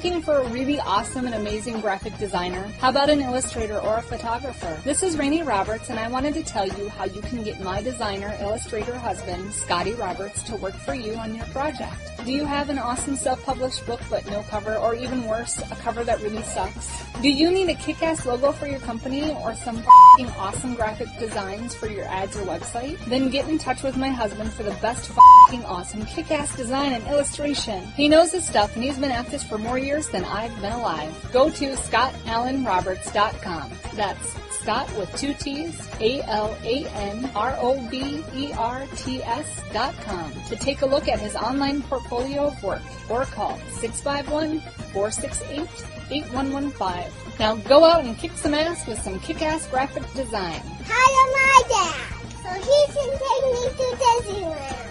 Looking for a really awesome and amazing graphic designer? How about an illustrator or a photographer? This is Rainey Roberts, and I wanted to tell you how you can get my designer, illustrator husband, Scotty Roberts, to work for you on your project. Do you have an awesome self-published book but no cover, or even worse, a cover that really sucks? Do you need a kick-ass logo for your company or some f***ing awesome graphic designs for your ads or website? Then get in touch with my husband for the best f***ing awesome kick-ass design and illustration. He knows his stuff, and he's been at this for more years than I've been alive. Go to ScottAllenRoberts.com. That's Scott with 2 T's, ALANROBERTS.com to take a look at his online portfolio of work, or call 651-468-8115. Now go out and kick some ass with some kick-ass graphic design. Hire my dad, so he can take me to Disneyland.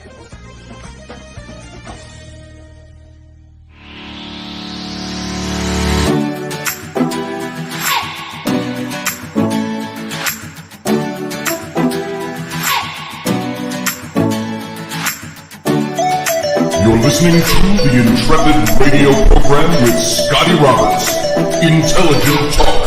You're listening to the Intrepid radio program with Scotty Roberts. Intelligent Talk.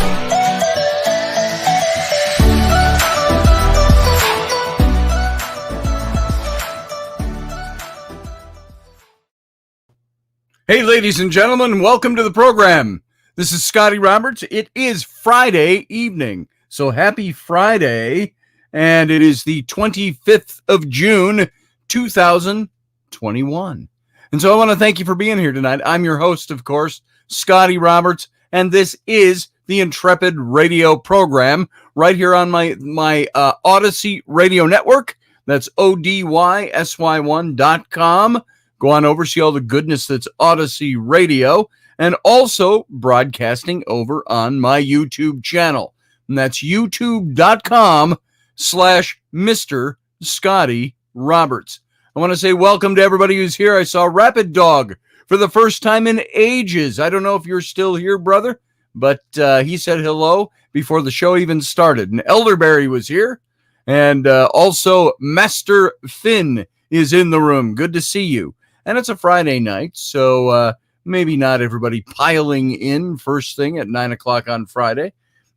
Hey, ladies and gentlemen, welcome to the program. This is Scotty Roberts. It is Friday evening, so happy Friday, and it is the 25th of June, 2021. And so I want to thank you for being here tonight. I'm your host, of course, Scotty Roberts, and this is the Intrepid radio program right here on my Odyssey radio network. That's ODYSY1.com. Go on over, see all the goodness that's Odyssey Radio, and also broadcasting over on my YouTube channel. And that's youtube.com/Mr. Scotty Roberts. I want to say welcome to everybody who's here. I saw Rapid Dog for the first time in ages. I don't know if you're still here, brother, but he said hello before the show even started. And Elderberry was here, and also Master Finn is in the room. Good to see you. And it's a Friday night, so maybe not everybody piling in first thing at 9 o'clock on Friday.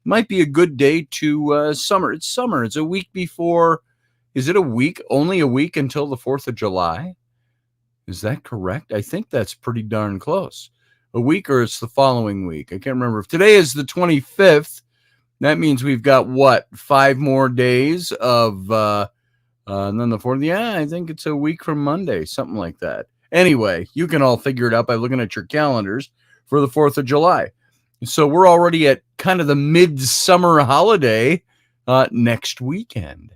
Might be a good day to summer. It's summer. It's a week before. Is it a week? Only a week until the 4th of July? Is that correct? I think that's pretty darn close. A week, or it's the following week? I can't remember. If today is the 25th, that means we've got, 5 more days of, and then the 4th. Yeah, I think it's a week from Monday, something like that. Anyway, you can all figure it out by looking at your calendars for the 4th of July. So we're already at kind of the midsummer holiday next weekend.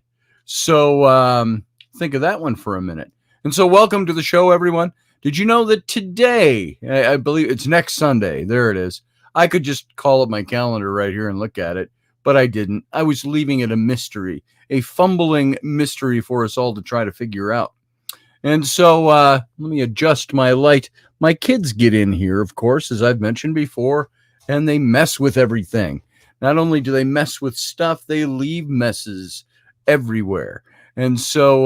So think of that one for a minute. And so welcome to the show, everyone. Did you know that today, I believe it's next Sunday, there it is. I could just call up my calendar right here and look at it, but I didn't. I was leaving it a mystery, a fumbling mystery for us all to try to figure out. And so let me adjust my light. My kids get in here, of course, as I've mentioned before, and they mess with everything. Not only do they mess with stuff, they leave messes everywhere. And so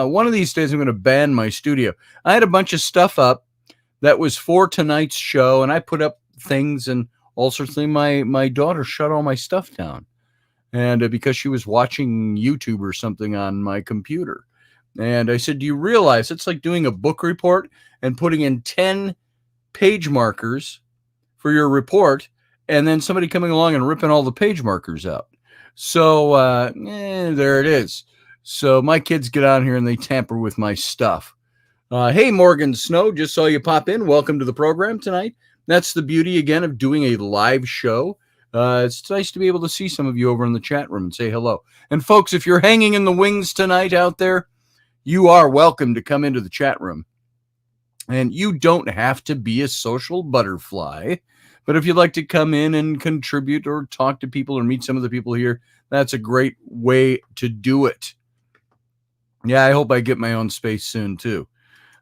one of these days I'm going to ban my studio. I had a bunch of stuff up that was for tonight's show, and I put up things and all sorts of things. My daughter shut all my stuff down, and because she was watching YouTube or something on my computer. And I said, do you realize it's like doing a book report and putting in 10 page markers for your report, and then somebody coming along and ripping all the page markers out? So there it is. So my kids get on here and they tamper with my stuff. Hey, Morgan Snow, just saw you pop in. Welcome to the program tonight. That's the beauty, again, of doing a live show. It's nice to be able to see some of you over in the chat room and say hello. And folks, if you're hanging in the wings tonight out there, you are welcome to come into the chat room. And you don't have to be a social butterfly. But if you'd like to come in and contribute or talk to people or meet some of the people here, that's a great way to do it. Yeah, I hope I get my own space soon, too.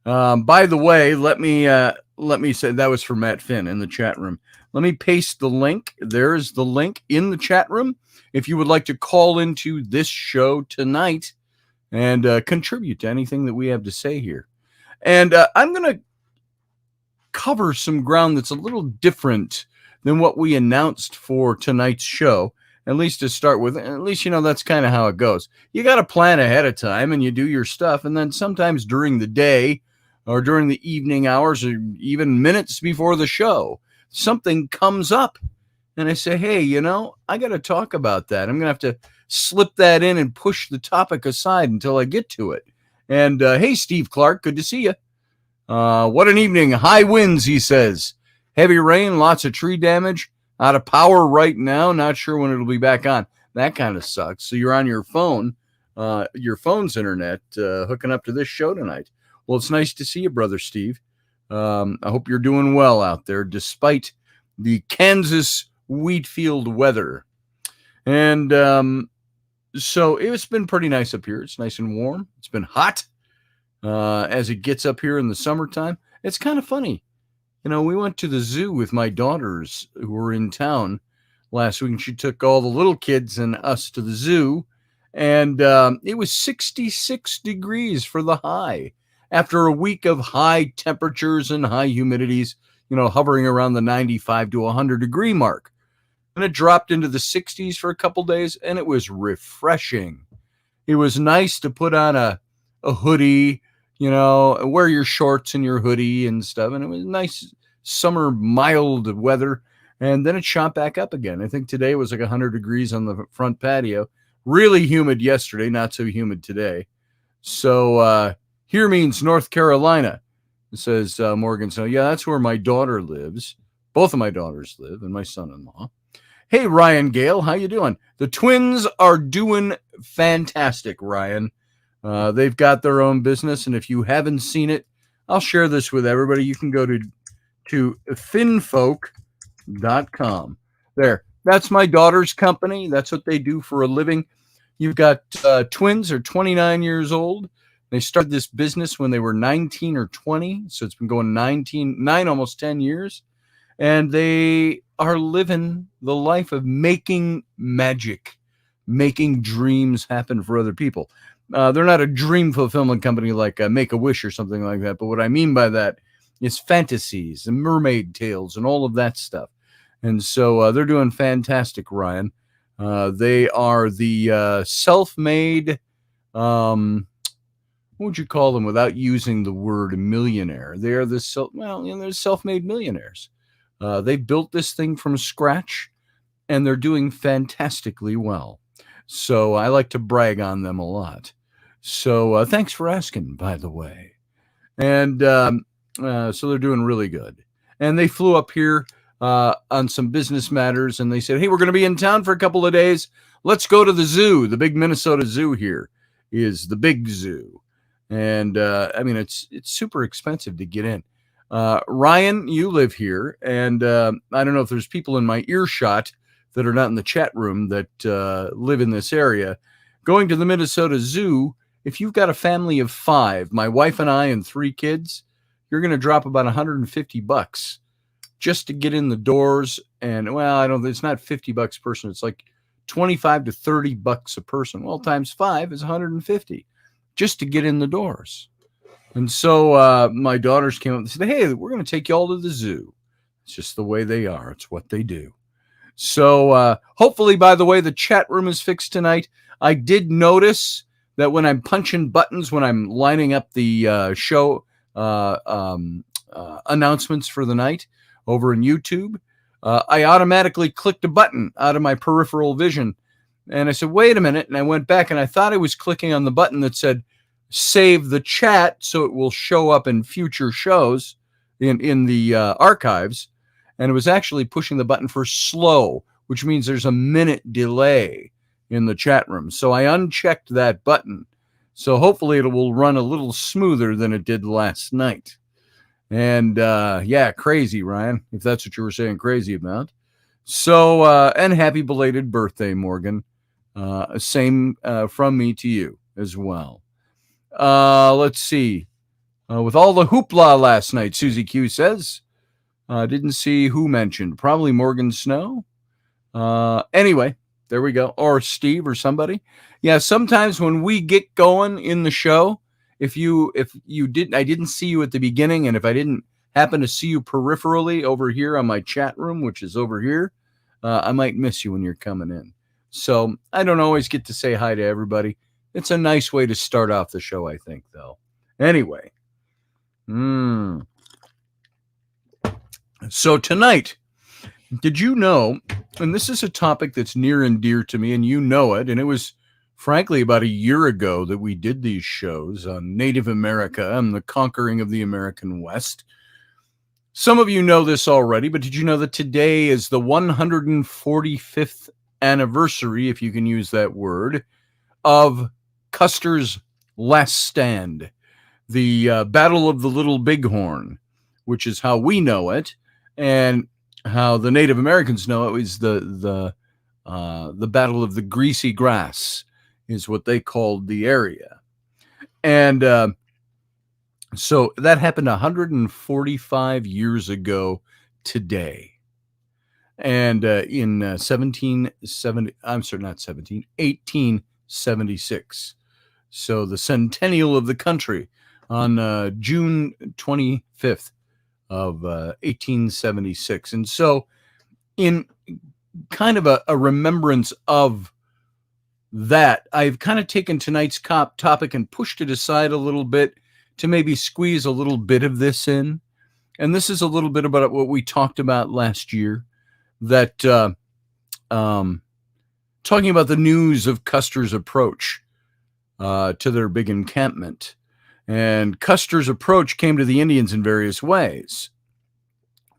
By the way, let me say that was for Matt Finn in the chat room. Let me paste the link. There's the link in the chat room. If you would like to call into this show tonight and contribute to anything that we have to say here. And I'm going to cover some ground that's a little different than what we announced for tonight's show. At least to start with, at least, that's kind of how it goes. You got to plan ahead of time and you do your stuff. And then sometimes during the day or during the evening hours or even minutes before the show, something comes up. And I say, hey, I got to talk about that. I'm going to have to slip that in and push the topic aside until I get to it. And hey, Steve Clark, good to see you. What an evening. High winds, he says. Heavy rain, lots of tree damage. Out of power right now. Not sure when it'll be back on. That kind of sucks. So you're on your phone, your phone's internet, hooking up to this show tonight. Well, it's nice to see you, Brother Steve. I hope you're doing well out there, despite the Kansas wheat field weather. And so it's been pretty nice up here. It's nice and warm. It's been hot as it gets up here in the summertime. It's kind of funny. We went to the zoo with my daughters who were in town last week. And she took all the little kids and us to the zoo. And it was 66 degrees for the high. After a week of high temperatures and high humidities, hovering around the 95 to 100 degree mark. And it dropped into the 60s for a couple days, and it was refreshing. It was nice to put on a hoodie, wear your shorts and your hoodie and stuff. And it was nice summer, mild weather. And then it shot back up again. I think today was like 100 degrees on the front patio. Really humid yesterday, not so humid today. So here means North Carolina, says Morgan. So yeah, that's where my daughter lives. Both of my daughters live and my son-in-law. Hey, Ryan Gale, how you doing? The twins are doing fantastic, Ryan. They've got their own business, and if you haven't seen it, I'll share this with everybody. You can go to finfolk.com. There, that's my daughter's company. That's what they do for a living. You've got twins are 29 years old. They started this business when they were 19 or 20, so it's been going 9, almost 10 years. And they are living the life of making magic, making dreams happen for other people. They're not a dream fulfillment company like Make-A-Wish or something like that. But what I mean by that is fantasies and mermaid tales and all of that stuff. And so they're doing fantastic, Ryan. They are the self-made, what would you call them without using the word millionaire? They are the they're self-made millionaires. They built this thing from scratch, and they're doing fantastically well. So I like to brag on them a lot. So thanks for asking, by the way. And so they're doing really good. And they flew up here on some business matters, and they said, hey, we're going to be in town for a couple of days. Let's go to the zoo. The big Minnesota zoo here is the big zoo. And I mean, it's super expensive to get in. Ryan, you live here, and I don't know if there's people in my earshot that are not in the chat room that live in this area. Going to the Minnesota Zoo, if you've got a family of 5, my wife and I and 3 kids, you're going to drop about $150 just to get in the doors. And well, it's not $50 a person. It's like $25 to $30 a person. Well, times 5 is $150 just to get in the doors. And so my daughters came up and said, hey, we're going to take you all to the zoo. It's just the way they are. It's what they do. So hopefully, by the way, the chat room is fixed tonight. I did notice that when I'm punching buttons, when I'm lining up the show announcements for the night over in YouTube, I automatically clicked a button out of my peripheral vision. And I said, wait a minute. And I went back and I thought I was clicking on the button that said, save the chat so it will show up in future shows in the archives. And it was actually pushing the button for slow, which means there's a minute delay in the chat room. So I unchecked that button. So hopefully it will run a little smoother than it did last night. And yeah, crazy, Ryan, if that's what you were saying crazy about. So, and happy belated birthday, Morgan. Same from me to you as well. Let's see. With all the hoopla last night, Susie Q says. Didn't see who mentioned. Probably Morgan Snow. Anyway, there we go. Or Steve or somebody. Yeah, sometimes when we get going in the show, if you didn't, I didn't see you at the beginning, and if I didn't happen to see you peripherally over here on my chat room, which is over here, I might miss you when you're coming in. So I don't always get to say hi to everybody. It's a nice way to start off the show, I think, though. Anyway. So tonight, did you know, and this is a topic that's near and dear to me, and you know it, and it was frankly about a year ago that we did these shows on Native America and the conquering of the American West. Some of you know this already, but did you know that today is the 145th anniversary, if you can use that word, of Custer's Last Stand, the Battle of the Little Bighorn, which is how we know it, and how the Native Americans know it is the Battle of the Greasy Grass, is what they called the area. And so that happened 145 years ago today. And in 1876. So the centennial of the country on June 25th of 1876. And so in kind of a remembrance of that, I've kind of taken tonight's topic and pushed it aside a little bit to maybe squeeze a little bit of this in. And this is a little bit about what we talked about last year, that talking about the news of Custer's approach to their big encampment. And Custer's approach came to the Indians in various ways.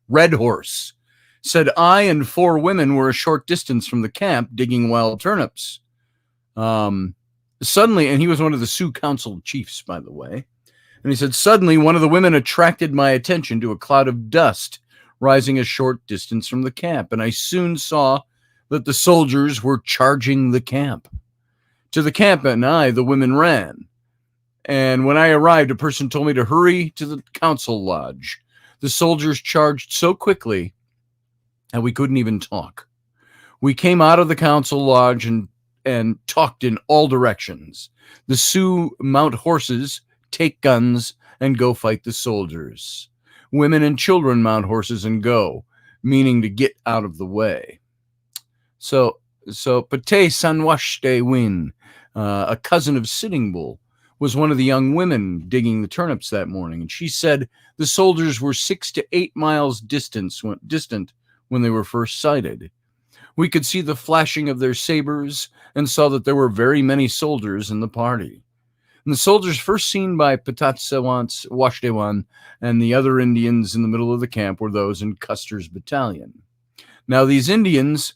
Red Horse said, I and 4 women were a short distance from the camp digging wild turnips. Suddenly, and he was one of the Sioux Council chiefs, by the way, and he said, suddenly one of the women attracted my attention to a cloud of dust rising a short distance from the camp, and I soon saw that the soldiers were charging the camp. To the camp and the women ran. And when I arrived, a person told me to hurry to the council lodge. The soldiers charged so quickly that we couldn't even talk. We came out of the council lodge and talked in all directions. The Sioux mount horses, take guns, and go fight the soldiers. Women and children mount horses and go, meaning to get out of the way. So Pate Sanwashte Win, a cousin of Sitting Bull, was one of the young women digging the turnips that morning, and she said the soldiers were 6 to 8 miles distant when they were first sighted. We could see the flashing of their sabers and saw that there were very many soldiers in the party. And the soldiers first seen by Washdewan and the other Indians in the middle of the camp were those in Custer's battalion. Now, these Indians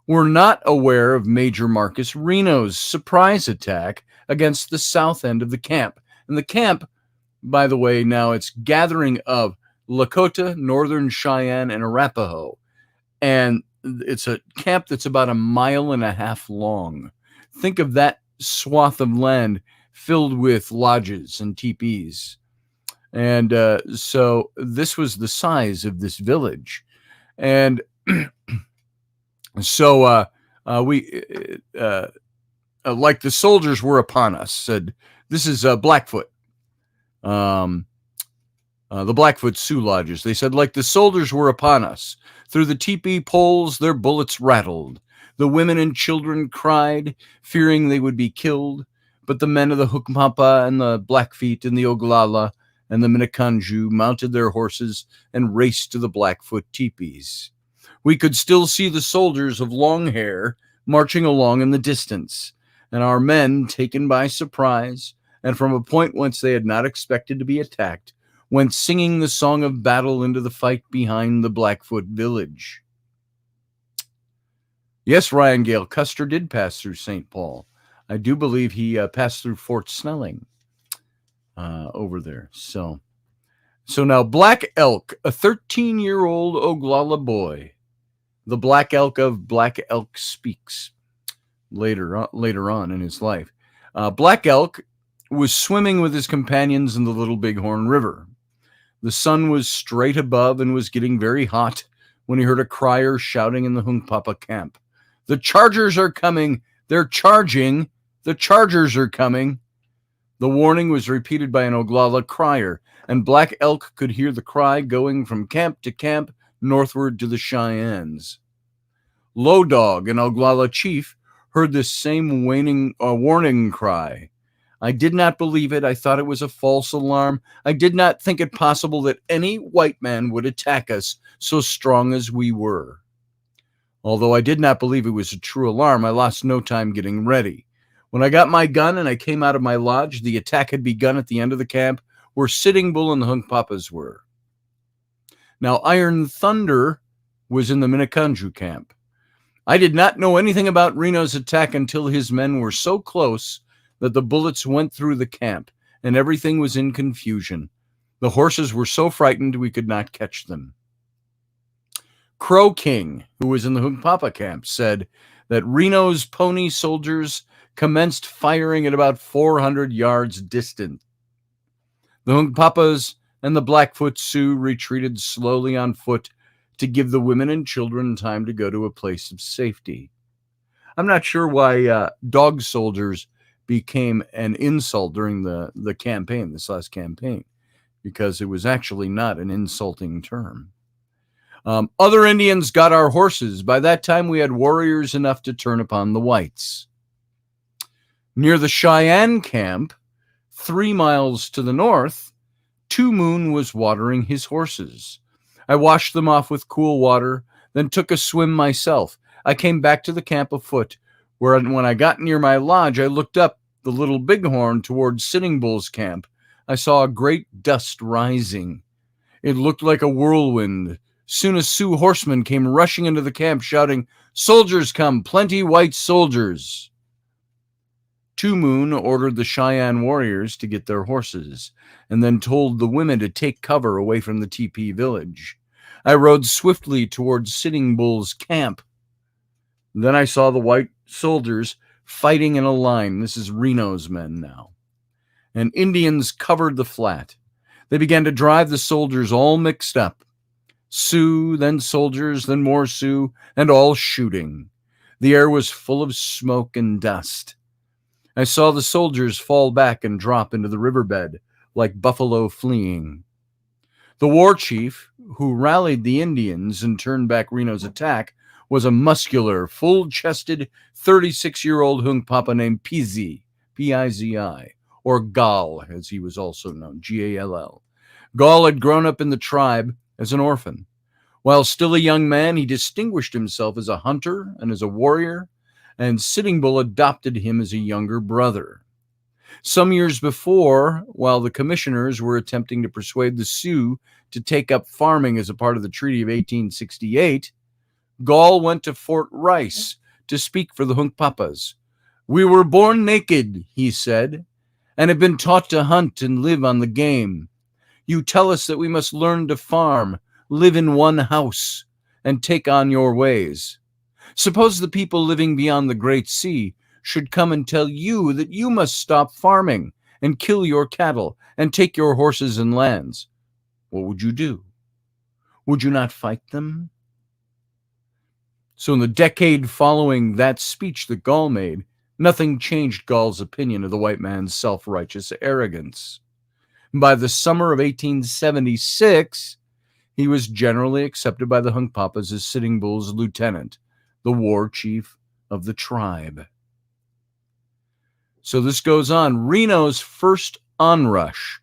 were not aware of Major Marcus Reno's surprise attack against the south end of the camp. And the camp, by the way, now it's gathering of Lakota, Northern Cheyenne, and Arapaho. And it's a camp that's about 1.5 miles long. Think of that swath of land filled with lodges and teepees. And so this was the size of this village. And so we, like the soldiers were upon us, said, this is Blackfoot. The Blackfoot Sioux lodges. They said, like the soldiers were upon us. Through the teepee poles, their bullets rattled. The women and children cried, fearing they would be killed. But the men of the Hunkpapa and the Blackfeet and the Oglala and the Minneconjou mounted their horses and raced to the Blackfoot teepees. We could still see the soldiers of long hair marching along in the distance, and our men, taken by surprise, and from a point whence they had not expected to be attacked, went singing the song of battle into the fight behind the Blackfoot village. Yes, Ryan Gale, Custer did pass through St. Paul. I do believe he passed through Fort Snelling over there. So now Black Elk, a 13-year-old Oglala boy, the Black Elk of Black Elk Speaks later on in his life. Black Elk was swimming with his companions in the Little Bighorn River. The sun was straight above and was getting very hot when he heard a crier shouting in the Hunkpapa camp. The Chargers are coming. They're charging. The Chargers are coming. The warning was repeated by an Oglala crier, and Black Elk could hear the cry going from camp to camp northward to the Cheyennes. Low Dog, an Oglala chief, heard this same warning cry. I did not believe it. I thought it was a false alarm. I did not think it possible that any white man would attack us, so strong as we were. Although I did not believe it was a true alarm, I lost no time getting ready. When I got my gun and I came out of my lodge, the attack had begun at the end of the camp where Sitting Bull and the Hunkpapas were. Now, Iron Thunder was in the Miniconjou camp. I did not know anything about Reno's attack until his men were so close that the bullets went through the camp and everything was in confusion. The horses were so frightened we could not catch them. Crow King, who was in the Hunkpapa camp, said that Reno's pony soldiers commenced firing at about 400 yards distant. The Hunkpapas and the Blackfoot Sioux retreated slowly on foot to give the women and children time to go to a place of safety. I'm not sure why dog soldiers became an insult during the campaign, this last campaign, because it was actually not an insulting term. Other Indians got our horses. By that time, we had warriors enough to turn upon the whites. Near the Cheyenne camp, 3 miles to the north, Two Moon was watering his horses. I washed them off with cool water, then took a swim myself. I came back to the camp afoot, where when I got near my lodge, I looked up the Little Bighorn towards Sitting Bull's camp. I saw a great dust rising. It looked like a whirlwind. Soon a Sioux horseman came rushing into the camp, shouting, "Soldiers come, plenty white soldiers." Two Moon ordered the Cheyenne warriors to get their horses, and then told the women to take cover away from the teepee village. I rode swiftly towards Sitting Bull's camp. Then I saw the white soldiers fighting in a line. This is Reno's men now. And Indians covered the flat. They began to drive the soldiers all mixed up. Sioux, then soldiers, then more Sioux, and all shooting. The air was full of smoke and dust. I saw the soldiers fall back and drop into the riverbed like buffalo fleeing. The war chief, who rallied the Indians and turned back Reno's attack, was a muscular, full-chested, 36-year-old Hunkpapa named Pizi, P-I-Z-I, or Gall, as he was also known, G-A-L-L. Gall had grown up in the tribe as an orphan. While still a young man, he distinguished himself as a hunter and as a warrior, and Sitting Bull adopted him as a younger brother. Some years before, while the commissioners were attempting to persuade the Sioux to take up farming as a part of the Treaty of 1868, Gall went to Fort Rice to speak for the Hunkpapas. "We were born naked," he said, "and have been taught to hunt and live on the game. You tell us that we must learn to farm, live in one house, and take on your ways. Suppose the people living beyond the Great Sea should come and tell you that you must stop farming and kill your cattle and take your horses and lands. What would you do? Would you not fight them?" So in the decade following that speech that Gall made, nothing changed Gall's opinion of the white man's self-righteous arrogance. By the summer of 1876, he was generally accepted by the Hunkpapas as Sitting Bull's lieutenant, the war chief of the tribe. So this goes on. Reno's first onrush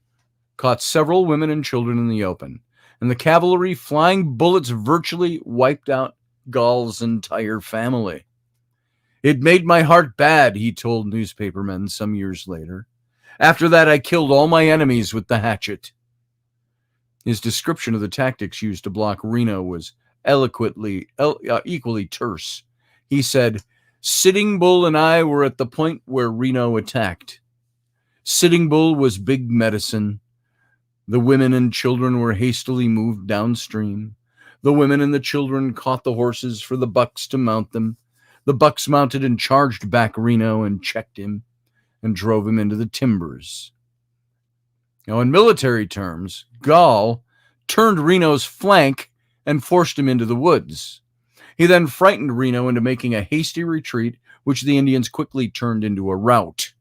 caught several women and children in the open, and the cavalry flying bullets virtually wiped out Gall's entire family. "It made my heart bad," he told newspapermen some years later. "After that, I killed all my enemies with the hatchet." His description of the tactics used to block Reno was equally terse. He said, "Sitting Bull and I were at the point where Reno attacked. Sitting Bull was big medicine. The women and children were hastily moved downstream. The women and the children caught the horses for the bucks to mount them. The bucks mounted and charged back Reno and checked him and drove him into the timbers." Now, in military terms, Gall turned Reno's flank and forced him into the woods. He then frightened Reno into making a hasty retreat, which the Indians quickly turned into a rout.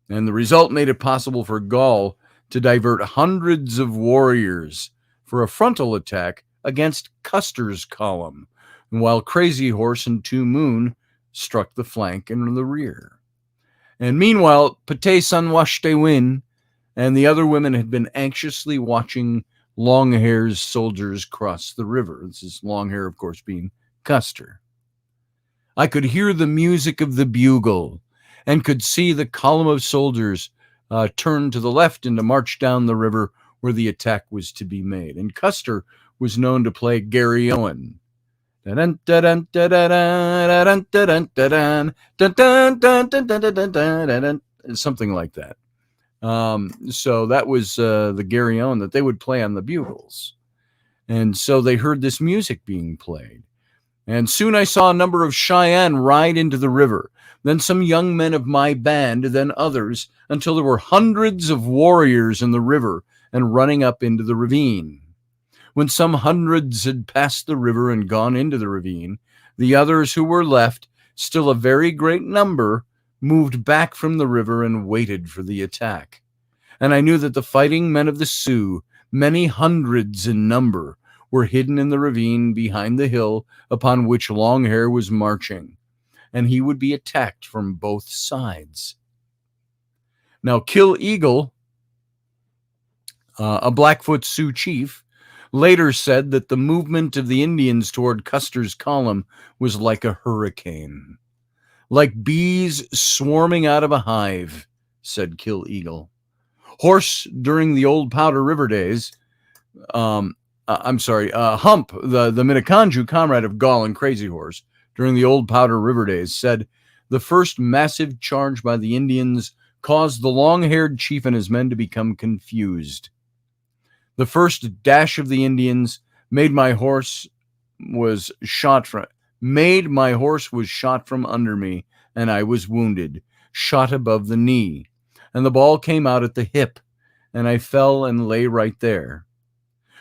And the result made it possible for Gaul to divert hundreds of warriors for a frontal attack against Custer's column, while Crazy Horse and Two Moon struck the flank and the rear. And meanwhile, Pate Sanwashtewin and the other women had been anxiously watching Longhair's soldiers cross the river. This is Longhair, of course, being Custer. I could hear the music of the bugle and could see the column of soldiers turn to the left and to march down the river where the attack was to be made. And Custer was known to play Gary Owen. Something like that. So that was the Gary Owen that they would play on the bugles. And so they heard this music being played. And soon I saw a number of Cheyenne ride into the river, then some young men of my band, then others, until there were hundreds of warriors in the river and running up into the ravine. When some hundreds had passed the river and gone into the ravine, the others who were left, still a very great number, moved back from the river and waited for the attack. And I knew that the fighting men of the Sioux, many hundreds in number, were hidden in the ravine behind the hill upon which Longhair was marching, and he would be attacked from both sides. Now, Kill Eagle, a Blackfoot Sioux chief, later said that the movement of the Indians toward Custer's column was like a hurricane. Like bees swarming out of a hive, said Kill Eagle. Horse, during the old Powder River days, Hump, the Minneconjou comrade of Gaul and Crazy Horse, during the old Powder River days, said the first massive charge by the Indians caused the long-haired chief and his men to become confused. The first dash of the Indians made my horse was shot from under me, and I was wounded, shot above the knee, and the ball came out at the hip, and I fell and lay right there.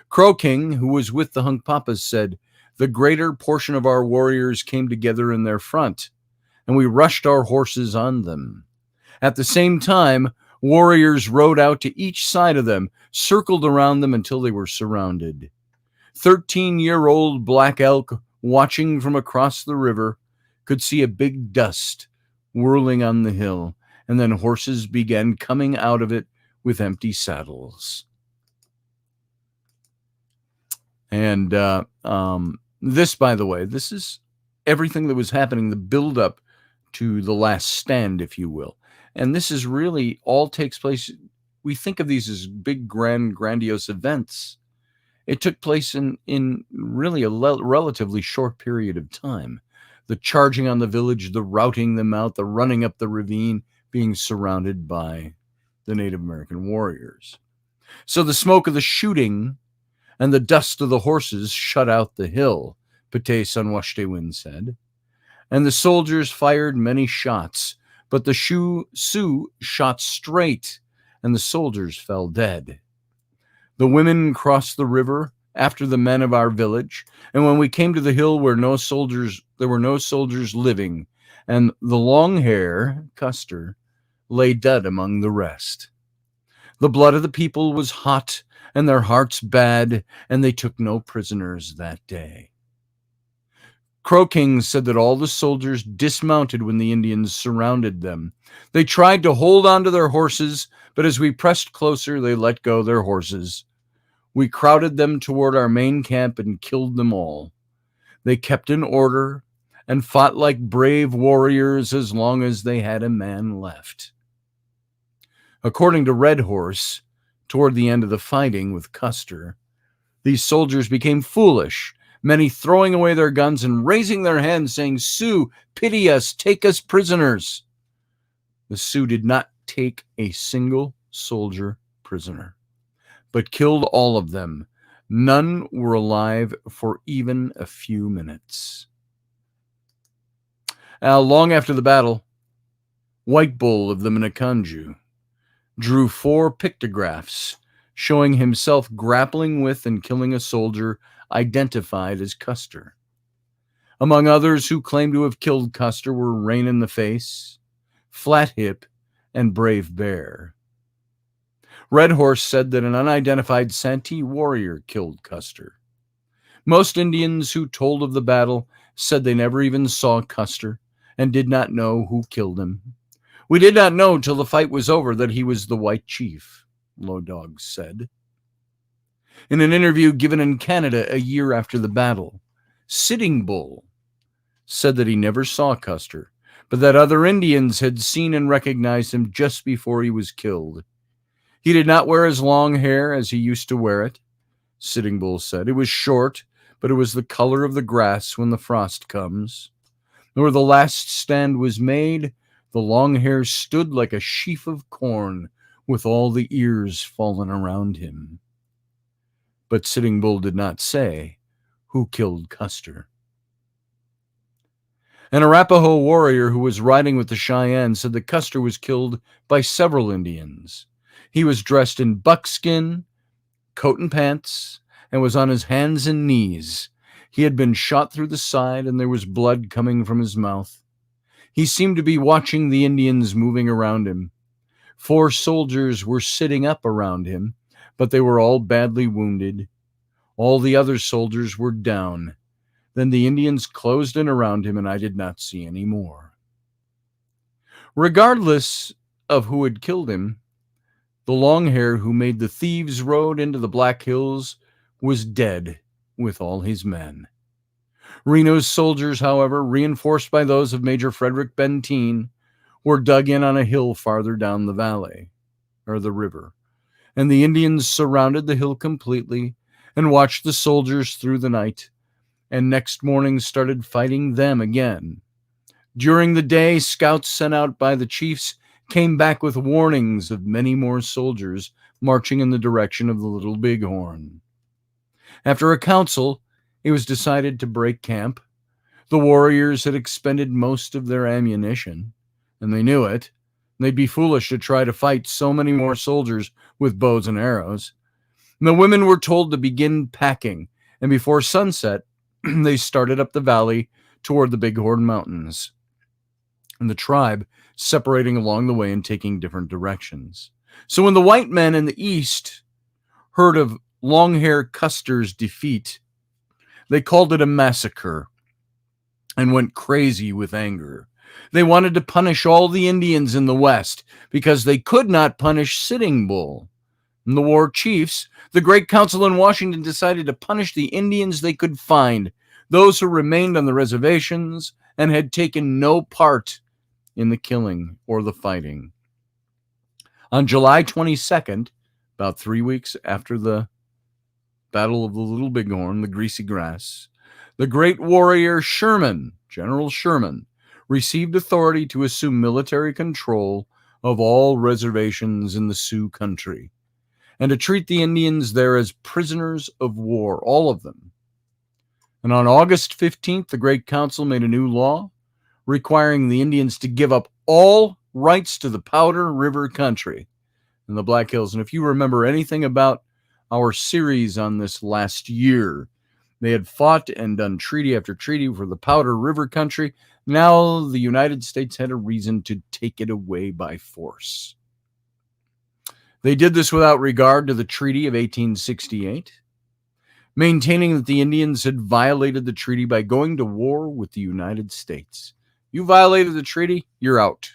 Crow King, who was with the Hunkpapas, said, the greater portion of our warriors came together in their front, and we rushed our horses on them. At the same time, warriors rode out to each side of them, circled around them until they were surrounded. 13-year-old Black Elk, watching from across the river, could see a big dust whirling on the hill, and then horses began coming out of it with empty saddles. And this, by the way, this is everything that was happening, the build-up to the last stand, if you will. And this is really all takes place. We think of these as big, grandiose events. It took place in really a relatively short period of time. The charging on the village, the routing them out, the running up the ravine, being surrounded by the Native American warriors. So the smoke of the shooting and the dust of the horses shut out the hill, Pate Sanwashtewin said. And the soldiers fired many shots, but the Sioux shot straight, and the soldiers fell dead. The women crossed the river after the men of our village, and when we came to the hill where there were no soldiers living, and the long hair, Custer, lay dead among the rest. The blood of the people was hot, and their hearts bad, and they took no prisoners that day. Crow King said that all the soldiers dismounted when the Indians surrounded them. They tried to hold on to their horses, but as we pressed closer, they let go their horses. We crowded them toward our main camp and killed them all. They kept in order and fought like brave warriors as long as they had a man left. According to Red Horse, toward the end of the fighting with Custer, these soldiers became foolish, many throwing away their guns and raising their hands, saying, Sioux, pity us, take us prisoners. The Sioux did not take a single soldier prisoner, but killed all of them. None were alive for even a few minutes. Long after the battle, White Bull of the Minneconjou drew 4 pictographs showing himself grappling with and killing a soldier identified as Custer. Among others who claimed to have killed Custer were Rain in the Face, Flat Hip, and Brave Bear. Red Horse said that an unidentified Santee warrior killed Custer. Most Indians who told of the battle said they never even saw Custer and did not know who killed him. We did not know till the fight was over that he was the white chief, Low Dog said. In an interview given in Canada a year after the battle, Sitting Bull said that he never saw Custer, but that other Indians had seen and recognized him just before he was killed. He did not wear his long hair as he used to wear it, Sitting Bull said. It was short, but it was the color of the grass when the frost comes. Where the last stand was made, the long hair stood like a sheaf of corn, with all the ears fallen around him. But Sitting Bull did not say who killed Custer. An Arapaho warrior who was riding with the Cheyenne said that Custer was killed by several Indians. He was dressed in buckskin, coat and pants, and was on his hands and knees. He had been shot through the side, and there was blood coming from his mouth. He seemed to be watching the Indians moving around him. 4 soldiers were sitting up around him, but they were all badly wounded. All the other soldiers were down. Then the Indians closed in around him, and I did not see any more. Regardless of who had killed him, the long-hair who made the thieves' road into the Black Hills was dead with all his men. Reno's soldiers, however, reinforced by those of Major Frederick Benteen, were dug in on a hill farther down the valley, or the river, and the Indians surrounded the hill completely and watched the soldiers through the night, and next morning started fighting them again. During the day, scouts sent out by the chiefs came back with warnings of many more soldiers marching in the direction of the Little Bighorn. After a council, it was decided to break camp. The warriors had expended most of their ammunition, and they knew it. They'd be foolish to try to fight so many more soldiers with bows and arrows. And the women were told to begin packing, and before sunset, they started up the valley toward the Bighorn Mountains, and the tribe separating along the way and taking different directions. So when the white men in the east heard of Longhair Custer's defeat, they called it a massacre and went crazy with anger. They wanted to punish all the Indians in the west because they could not punish Sitting Bull. And the war chiefs, the Great Council in Washington, decided to punish the Indians they could find, those who remained on the reservations and had taken no part in the killing or the fighting. On July 22nd, about 3 weeks after the Battle of the Little Bighorn, the Greasy Grass, the great warrior Sherman, General Sherman, received authority to assume military control of all reservations in the Sioux country and to treat the Indians there as prisoners of war, all of them. And on August 15th, the Great Council made a new law requiring the Indians to give up all rights to the Powder River country in the Black Hills. And if you remember anything about our series on this last year, they had fought and done treaty after treaty for the Powder River country. Now the United States had a reason to take it away by force. They did this without regard to the Treaty of 1868, maintaining that the Indians had violated the treaty by going to war with the United States. You violated the treaty, you're out.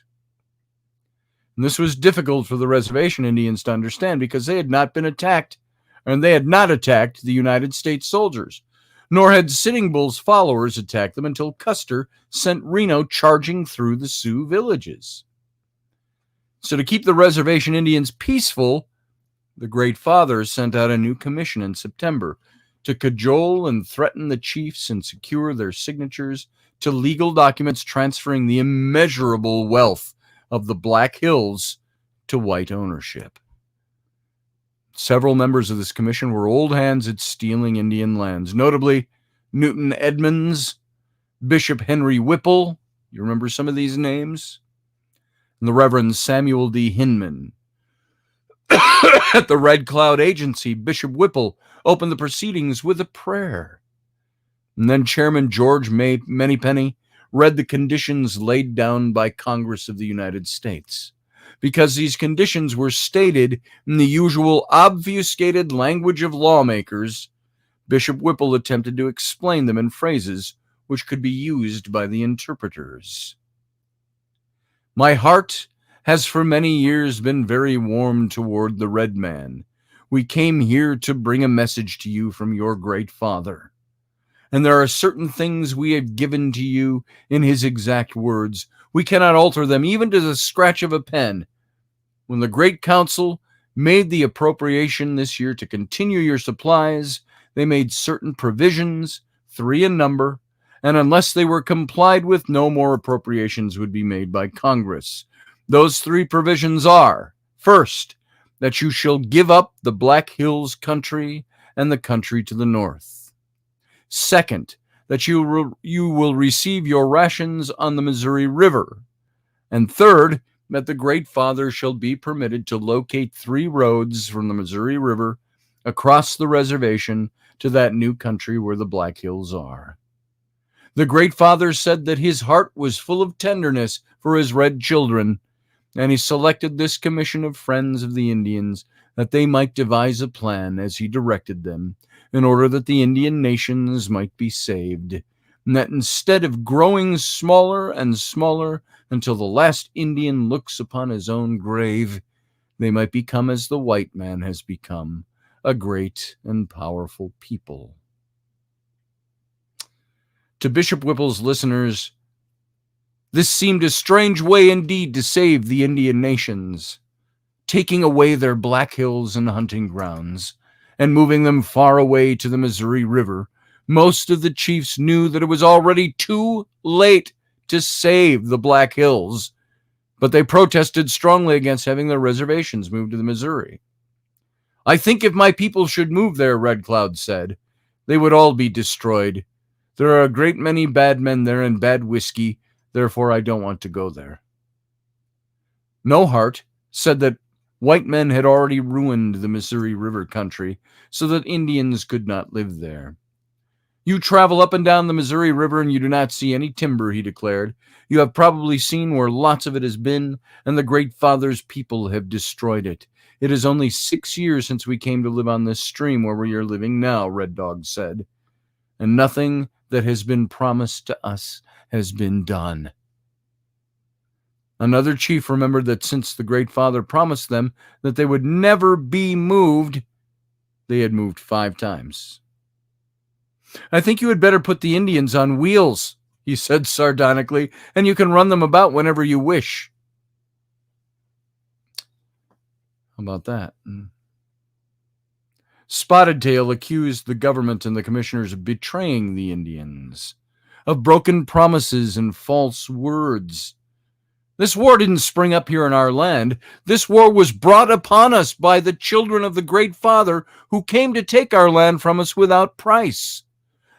And this was difficult for the reservation Indians to understand because they had not been attacked, and they had not attacked the United States soldiers, nor had Sitting Bull's followers attacked them until Custer sent Reno charging through the Sioux villages. So to keep the reservation Indians peaceful, the Great Father sent out a new commission in September to cajole and threaten the chiefs and secure their signatures to legal documents transferring the immeasurable wealth of the Black Hills to white ownership. Several members of this commission were old hands at stealing Indian lands, notably Newton Edmonds, Bishop Henry Whipple, you remember some of these names? And the Reverend Samuel D. Hinman. At the Red Cloud Agency, Bishop Whipple opened the proceedings with a prayer. And then Chairman George Manypenny read the conditions laid down by Congress of the United States. Because these conditions were stated in the usual obfuscated language of lawmakers, Bishop Whipple attempted to explain them in phrases which could be used by the interpreters. My heart has for many years been very warm toward the red man. We came here to bring a message to you from your great father. And there are certain things we have given to you in his exact words. We cannot alter them, even to the scratch of a pen. When the Great Council made the appropriation this year to continue your supplies, they made certain provisions, 3 in number, and unless they were complied with, no more appropriations would be made by Congress. Those 3 provisions are, first, that you shall give up the Black Hills country and the country to the north. Second, that you will receive your rations on the Missouri River. And third, that the Great Father shall be permitted to locate 3 roads from the Missouri River across the reservation to that new country where the Black Hills are. The Great Father said that his heart was full of tenderness for his red children, and he selected this commission of friends of the Indians that they might devise a plan as he directed them, in order that the Indian nations might be saved, and that instead of growing smaller and smaller until the last Indian looks upon his own grave, they might become as the white man has become, a great and powerful people. To Bishop Whipple's listeners, this seemed a strange way indeed to save the Indian nations, taking away their Black Hills and hunting grounds, and moving them far away to the Missouri River. Most of the chiefs knew that it was already too late to save the Black Hills, but they protested strongly against having their reservations moved to the Missouri. I think if my people should move there, Red Cloud said, they would all be destroyed. There are a great many bad men there and bad whiskey, therefore I don't want to go there. No Heart said that white men had already ruined the Missouri River country so that Indians could not live there. You travel up and down the Missouri River and you do not see any timber, he declared. You have probably seen where lots of it has been, and the Great Father's people have destroyed it. It is only 6 years since we came to live on this stream where we are living now, Red Dog said, and nothing that has been promised to us has been done. Another chief remembered that since the Great Father promised them that they would never be moved, they had moved 5 times. I think you had better put the Indians on wheels, he said sardonically, and you can run them about whenever you wish. How about that? Spotted Tail accused the government and the commissioners of betraying the Indians, of broken promises and false words. This war didn't spring up here in our land. This war was brought upon us by the children of the Great Father who came to take our land from us without price,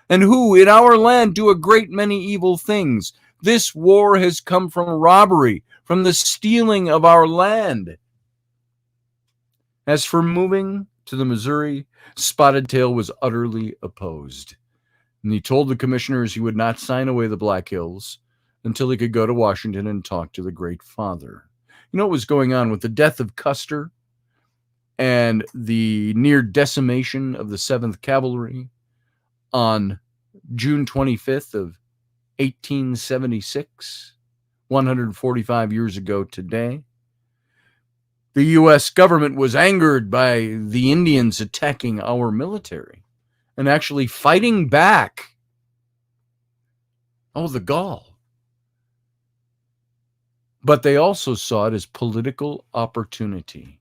and who in our land do a great many evil things. This war has come from robbery, from the stealing of our land. As for moving to the Missouri, Spotted Tail was utterly opposed, and he told the commissioners he would not sign away the Black Hills until he could go to Washington and talk to the Great Father. You know what was going on with the death of Custer and the near decimation of the 7th Cavalry on June 25th of 1876, 145 years ago today. The U.S. government was angered by the Indians attacking our military and actually fighting back. Oh, the gall. But they also saw it as political opportunity.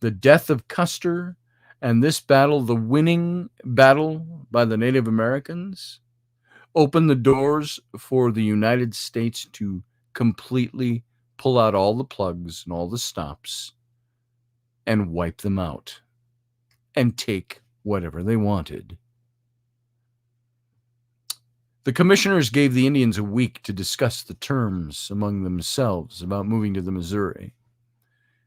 The death of Custer and this battle, the winning battle by the Native Americans, opened the doors for the United States to completely pull out all the plugs and all the stops and wipe them out and take whatever they wanted. The commissioners gave the Indians a week to discuss the terms among themselves about moving to the Missouri,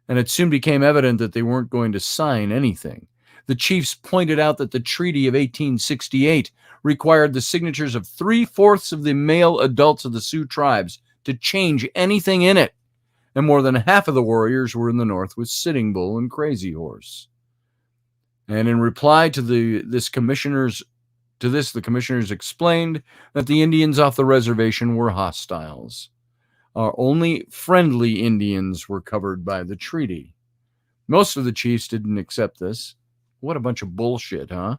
and it soon became evident that they weren't going to sign anything. The chiefs pointed out that the Treaty of 1868 required the signatures of 3/4 of the male adults of the Sioux tribes to change anything in it, and more than half of the warriors were in the north with Sitting Bull and Crazy Horse. And in reply to the commissioners explained that the Indians off the reservation were hostiles. Only friendly Indians were covered by the treaty. Most of the chiefs didn't accept this. What a bunch of bullshit, huh?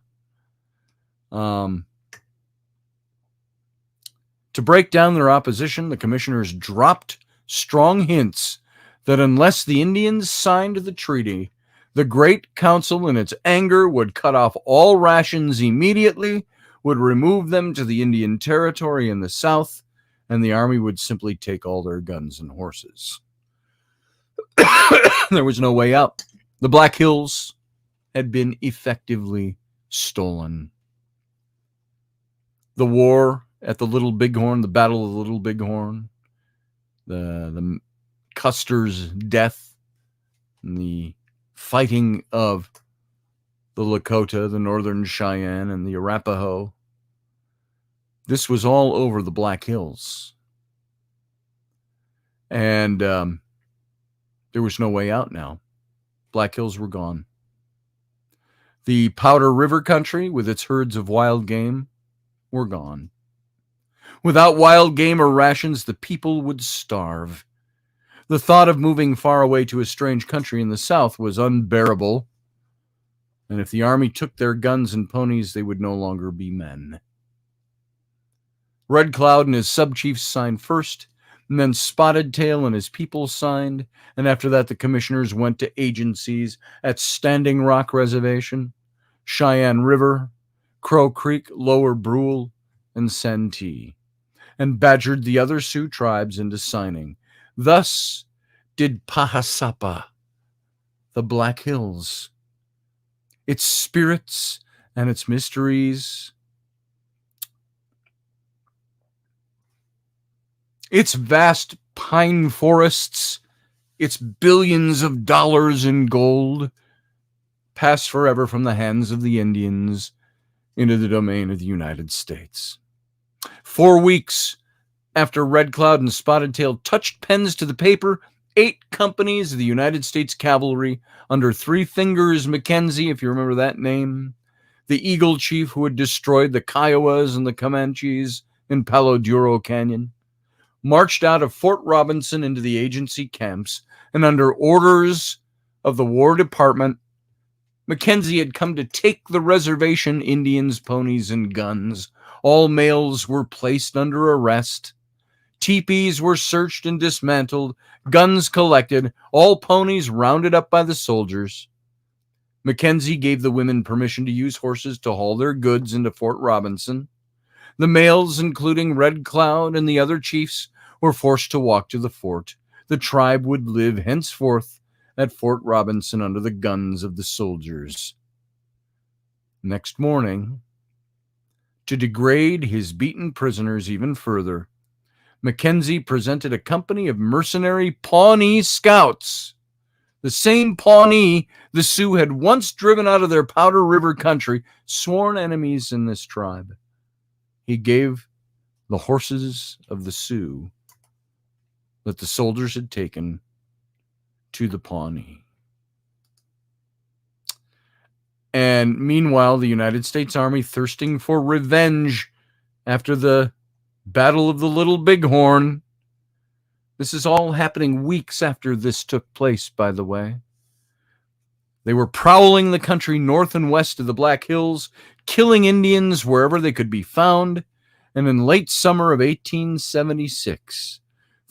To break down their opposition, the commissioners dropped strong hints that unless the Indians signed the treaty, the Great Council, in its anger, would cut off all rations immediately, would remove them to the Indian Territory in the south, and the army would simply take all their guns and horses. There was no way out. The Black Hills had been effectively stolen. The war at the Little Bighorn, the Battle of the Little Bighorn, the Custer's death, and the fighting of the Lakota, the Northern Cheyenne, and the Arapaho. This was all over the Black Hills. And there was no way out now. Black Hills were gone. The Powder River country, with its herds of wild game, were gone. Without wild game or rations, the people would starve. The thought of moving far away to a strange country in the south was unbearable, and if the army took their guns and ponies, they would no longer be men. Red Cloud and his sub-chiefs signed first, and then Spotted Tail and his people signed, and after that the commissioners went to agencies at Standing Rock Reservation, Cheyenne River, Crow Creek, Lower Brule, and Santee, and badgered the other Sioux tribes into signing. Thus did Pahasapa, the Black Hills, its spirits and its mysteries, its vast pine forests, its billions of dollars in gold, pass forever from the hands of the Indians into the domain of the United States. 4 weeks after Red Cloud and Spotted Tail touched pens to the paper, 8 companies of the United States Cavalry under Three Fingers Mackenzie, if you remember that name, the Eagle Chief who had destroyed the Kiowas and the Comanches in Palo Duro Canyon, marched out of Fort Robinson into the agency camps, and under orders of the War Department, Mackenzie had come to take the reservation Indians, ponies, and guns. All males were placed under arrest. Teepees were searched and dismantled, guns collected, all ponies rounded up by the soldiers. Mackenzie gave the women permission to use horses to haul their goods into Fort Robinson. The males, including Red Cloud and the other chiefs, were forced to walk to the fort. The tribe would live henceforth at Fort Robinson under the guns of the soldiers. Next morning, to degrade his beaten prisoners even further, Mackenzie presented a company of mercenary Pawnee scouts, the same Pawnee the Sioux had once driven out of their Powder River country, sworn enemies in this tribe. He gave the horses of the Sioux that the soldiers had taken to the Pawnee. And meanwhile, the United States Army, thirsting for revenge after the Battle of the Little Bighorn. This is all happening weeks after this took place, by the way. They were prowling the country north and west of the Black Hills, killing Indians wherever they could be found. And in late summer of 1876,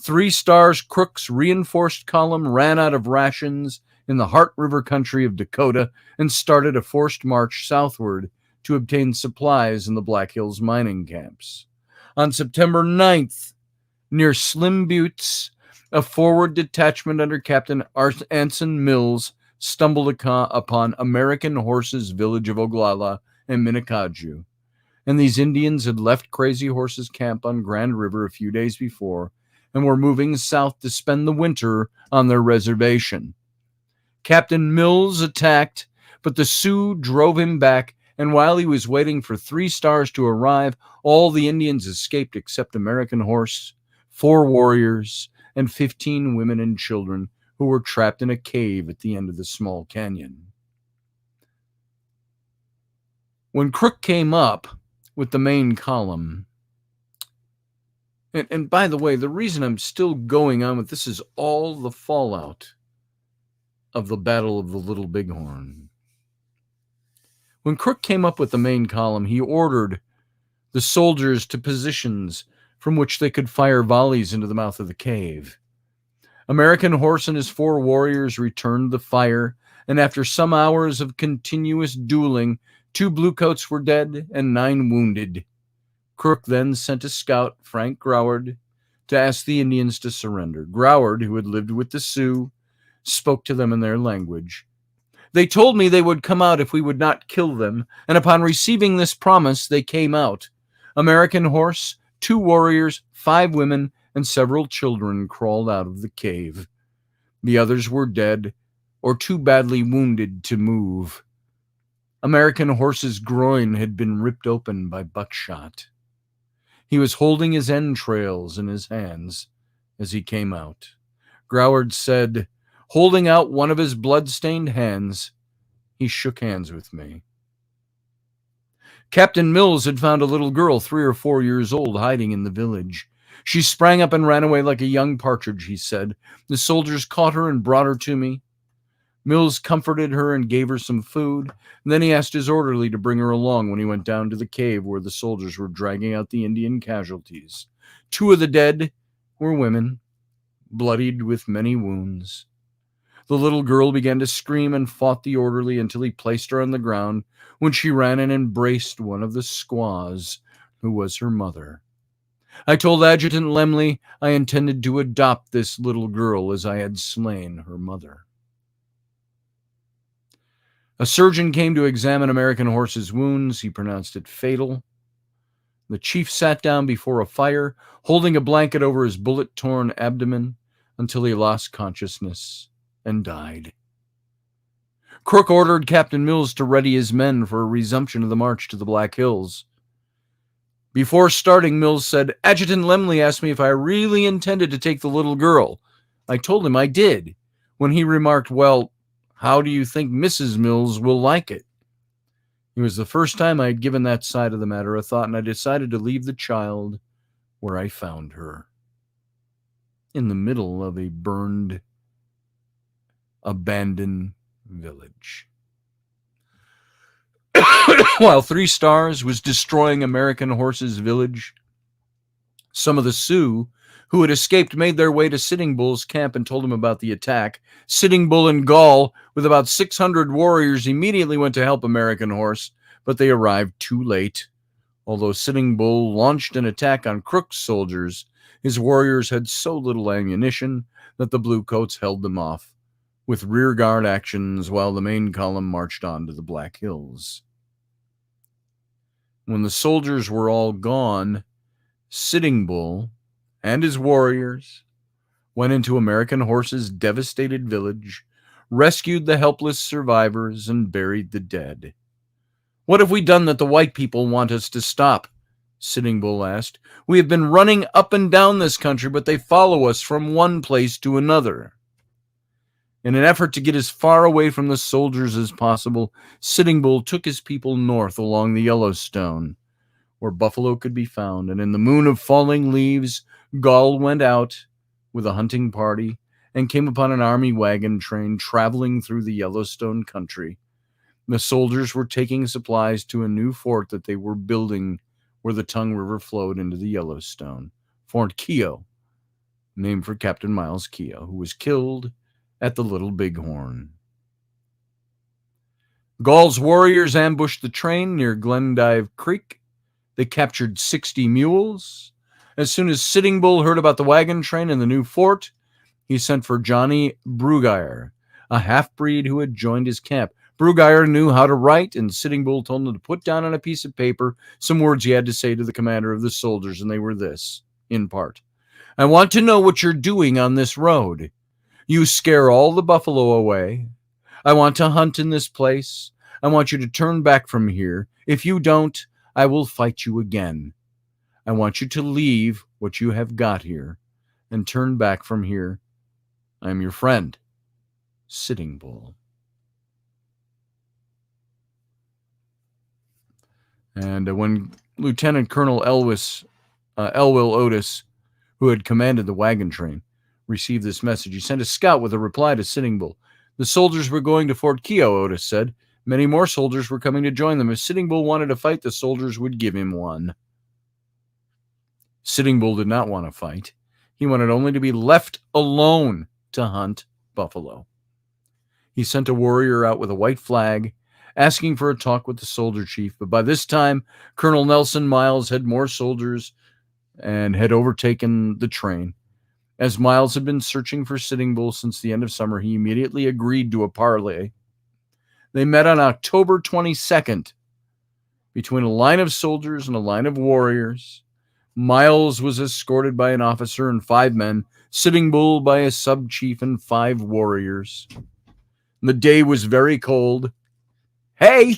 Three Stars Crook's reinforced column ran out of rations in the Heart River country of Dakota and started a forced march southward to obtain supplies in the Black Hills mining camps. On September 9th, near Slim Buttes, a forward detachment under Captain Anson Mills stumbled upon American Horse's village of Oglala and Minnecaju. And these Indians had left Crazy Horse's camp on Grand River a few days before and were moving south to spend the winter on their reservation. Captain Mills attacked, but the Sioux drove him back, and while he was waiting for Three Stars to arrive, all the Indians escaped except American Horse, 4 warriors, and 15 women and children who were trapped in a cave at the end of the small canyon. When Crook came up with the main column, and by the way, the reason I'm still going on with this is all the fallout of the Battle of the Little Bighorn. When Crook came up with the main column, he ordered the soldiers to positions from which they could fire volleys into the mouth of the cave. American Horse and his 4 warriors returned the fire, and after some hours of continuous dueling, 2 bluecoats were dead and 9 wounded. Crook then sent a scout, Frank Groward, to ask the Indians to surrender. Groward, who had lived with the Sioux, spoke to them in their language. They told me they would come out if we would not kill them, and upon receiving this promise, they came out. American Horse, 2 warriors, 5 women, and several children crawled out of the cave. The others were dead or too badly wounded to move. American Horse's groin had been ripped open by buckshot. He was holding his entrails in his hands as he came out. Groward said, holding out one of his blood-stained hands, he shook hands with me. Captain Mills had found a little girl 3 or 4 years old hiding in the village. She sprang up and ran away like a young partridge, he said. The soldiers caught her and brought her to me. Mills comforted her and gave her some food, and then he asked his orderly to bring her along when he went down to the cave where the soldiers were dragging out the Indian casualties. 2 of the dead were women, bloodied with many wounds. The little girl began to scream and fought the orderly until he placed her on the ground, when she ran and embraced one of the squaws, who was her mother. I told Adjutant Lemley I intended to adopt this little girl as I had slain her mother. A surgeon came to examine American Horse's wounds. He pronounced it fatal. The chief sat down before a fire, holding a blanket over his bullet-torn abdomen until he lost consciousness and died. Crook ordered Captain Mills to ready his men for a resumption of the march to the Black Hills. Before starting, Mills said, Adjutant Lemley asked me if I really intended to take the little girl. I told him I did, when he remarked, well, how do you think Mrs. Mills will like it? It was the first time I had given that side of the matter a thought, and I decided to leave the child where I found her, in the middle of a burned, abandoned village. While 3 Stars was destroying American Horse's village, some of the Sioux who had escaped made their way to Sitting Bull's camp and told him about the attack. Sitting Bull and Gall, with about 600 warriors, immediately went to help American Horse, but they arrived too late. Although Sitting Bull launched an attack on Crook's soldiers, his warriors had so little ammunition that the Bluecoats held them off with rearguard actions while the main column marched on to the Black Hills. When the soldiers were all gone, Sitting Bull and his warriors went into American Horse's devastated village, rescued the helpless survivors, and buried the dead. What have we done that the white people want us to stop? Sitting Bull asked. We have been running up and down this country, but they follow us from one place to another. In an effort to get as far away from the soldiers as possible, Sitting Bull took his people north along the Yellowstone, where buffalo could be found, and in the moon of falling leaves, Gall went out with a hunting party and came upon an army wagon train traveling through the Yellowstone country. The soldiers were taking supplies to a new fort that they were building where the Tongue River flowed into the Yellowstone. Fort Keogh, named for Captain Miles Keogh, who was killed at the Little Bighorn. Gall's warriors ambushed the train near Glendive Creek. They captured 60 mules. As soon as Sitting Bull heard about the wagon train and the new fort, he sent for Johnny Bruguier, a half-breed who had joined his camp. Bruguier knew how to write, and Sitting Bull told him to put down on a piece of paper some words he had to say to the commander of the soldiers, and they were this, in part. I want to know what you're doing on this road. You scare all the buffalo away. I want to hunt in this place. I want you to turn back from here. If you don't, I will fight you again. I want you to leave what you have got here and turn back from here. I am your friend, Sitting Bull. And when Lieutenant Colonel Elwell Otis, who had commanded the wagon train, received this message, he sent a scout with a reply to Sitting Bull. The soldiers were going to Fort Keogh, Otis said. Many more soldiers were coming to join them. If Sitting Bull wanted to fight, the soldiers would give him one. Sitting Bull did not want to fight. He wanted only to be left alone to hunt buffalo. He sent a warrior out with a white flag, asking for a talk with the soldier chief. But by this time, Colonel Nelson Miles had more soldiers and had overtaken the train. As Miles had been searching for Sitting Bull since the end of summer, he immediately agreed to a parley. They met on October 22nd between a line of soldiers and a line of warriors. Miles was escorted by an officer and 5 men, Sitting Bull by a sub-chief and 5 warriors. The day was very cold. Hey!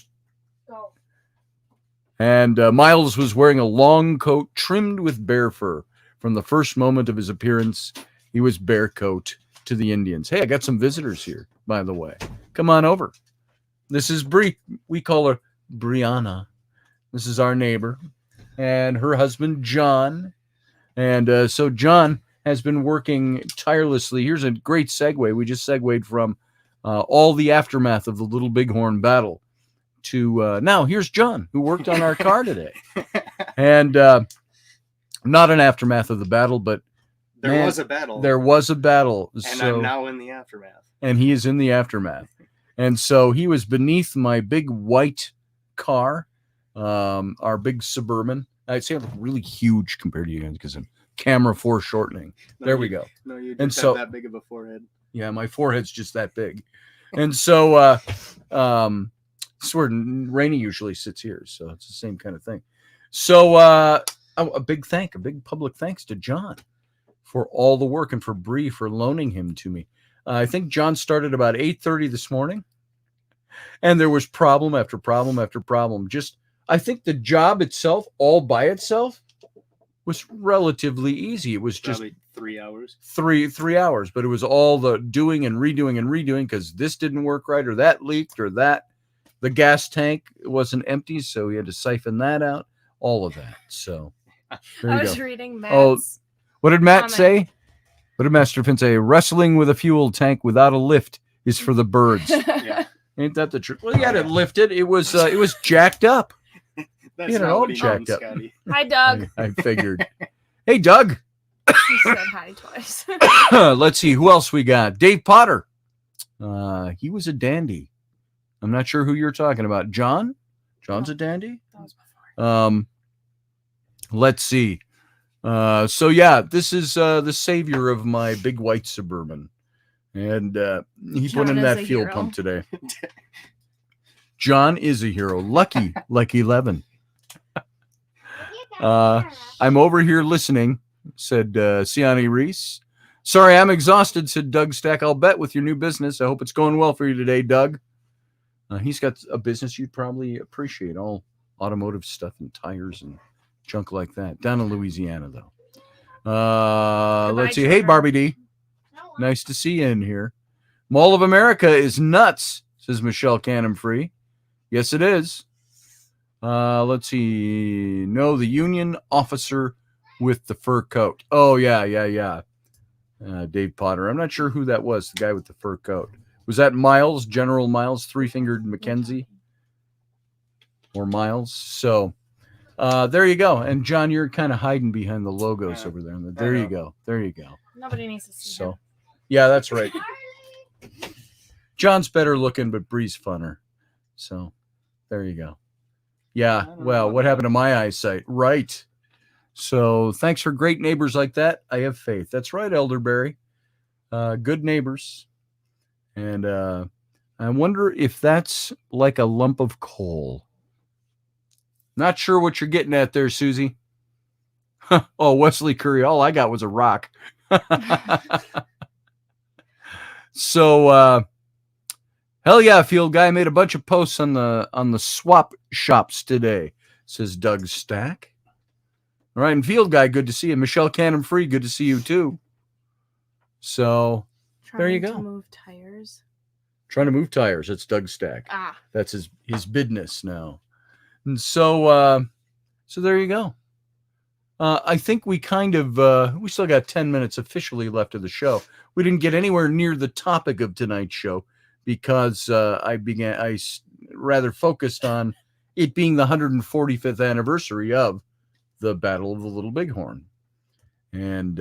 And Miles was wearing a long coat trimmed with bear fur. From the first moment of his appearance, he was bear coat to the Indians. Hey, I got some visitors here, by the way. Come on over. This is Bree. We call her Brianna. This is our neighbor. And her husband, John. And so John has been working tirelessly. Here's a great segue. We just segued from all the aftermath of the Little Bighorn battle to now here's John, who worked on our car today. And not an aftermath of the battle, but there was a battle. There was a battle. And so, I'm now in the aftermath. And he is in the aftermath. And so he was beneath my big white car, our big Suburban. I'd say I'm really huge compared to you guys because of camera foreshortening. No, there we go. No, you and just so, have that big of a forehead. Yeah, my forehead's just that big. And so this is where Rainey usually sits here. So it's the same kind of thing. So a big public thanks to John for all the work and for Bree for loaning him to me. I think John started about 8:30 this morning. And there was problem after problem after problem. Just, I think the job itself, all by itself, was relatively easy. It was just probably 3 hours. Three hours, but it was all the doing and redoing because this didn't work right, or that leaked, or that the gas tank wasn't empty, so he had to siphon that out. All of that. So there I you was go. reading Matt's what did Matt comment. say? What did Master Finn say? Wrestling with a fuel tank without a lift is for the birds. Yeah. Ain't that the truth? Well, he had it lifted. It was jacked up. That's You know, not what he jacked means, up. Scotty. Hi, Doug. I figured. Hey, Doug. He said hi twice. Let's see who else we got. Dave Potter. He was a dandy. I'm not sure who you're talking about. John? John's a dandy? That was before. Let's see. So yeah, this is the savior of my big white Suburban. And he put John in is that a fuel hero. pump today. John is a hero. Lucky 11. I'm over here listening, said Siani Reese. Sorry, I'm exhausted, said Doug Stack. I'll bet with your new business. I hope it's going well for you today, Doug. He's got a business you'd probably appreciate, all automotive stuff and tires and junk like that. Down in Louisiana, though. Let's see. Hey, children. Barbie D. Nice to see you in here. Mall of America is nuts, says Michelle Cannon-Free. Yes, it is. Let's see. No, the Union officer with the fur coat. Oh, yeah. Dave Potter. I'm not sure who that was, the guy with the fur coat. Was that Miles, General Miles, Three-Fingered Mackenzie? Or Miles? So, there you go. And, John, you're kind of hiding behind the logos over there. There you go. Nobody needs to see So, him. yeah, that's right. John's better looking, but Bree's funner. So, there you go. Yeah, well, what happened to my eyesight? Right. So, thanks for great neighbors like that. I have faith. That's right, Elderberry. Good neighbors. And I wonder if that's like a lump of coal. Not sure what you're getting at there, Susie. Oh, Wesley Curry. All I got was a rock. So, hell yeah, Field Guy made a bunch of posts on the swap shops today, says Doug Stack. All right, and Field Guy, good to see you. Michelle Cannon-Free, good to see you too. So there you Trying go. to move tires. Trying to move tires. That's Doug Stack. Ah. That's his business now. And so there you go. I think we kind of we still got 10 minutes officially left of the show. We didn't get anywhere near the topic of tonight's show because I rather focused on it being the 145th anniversary of the Battle of the Little Bighorn, and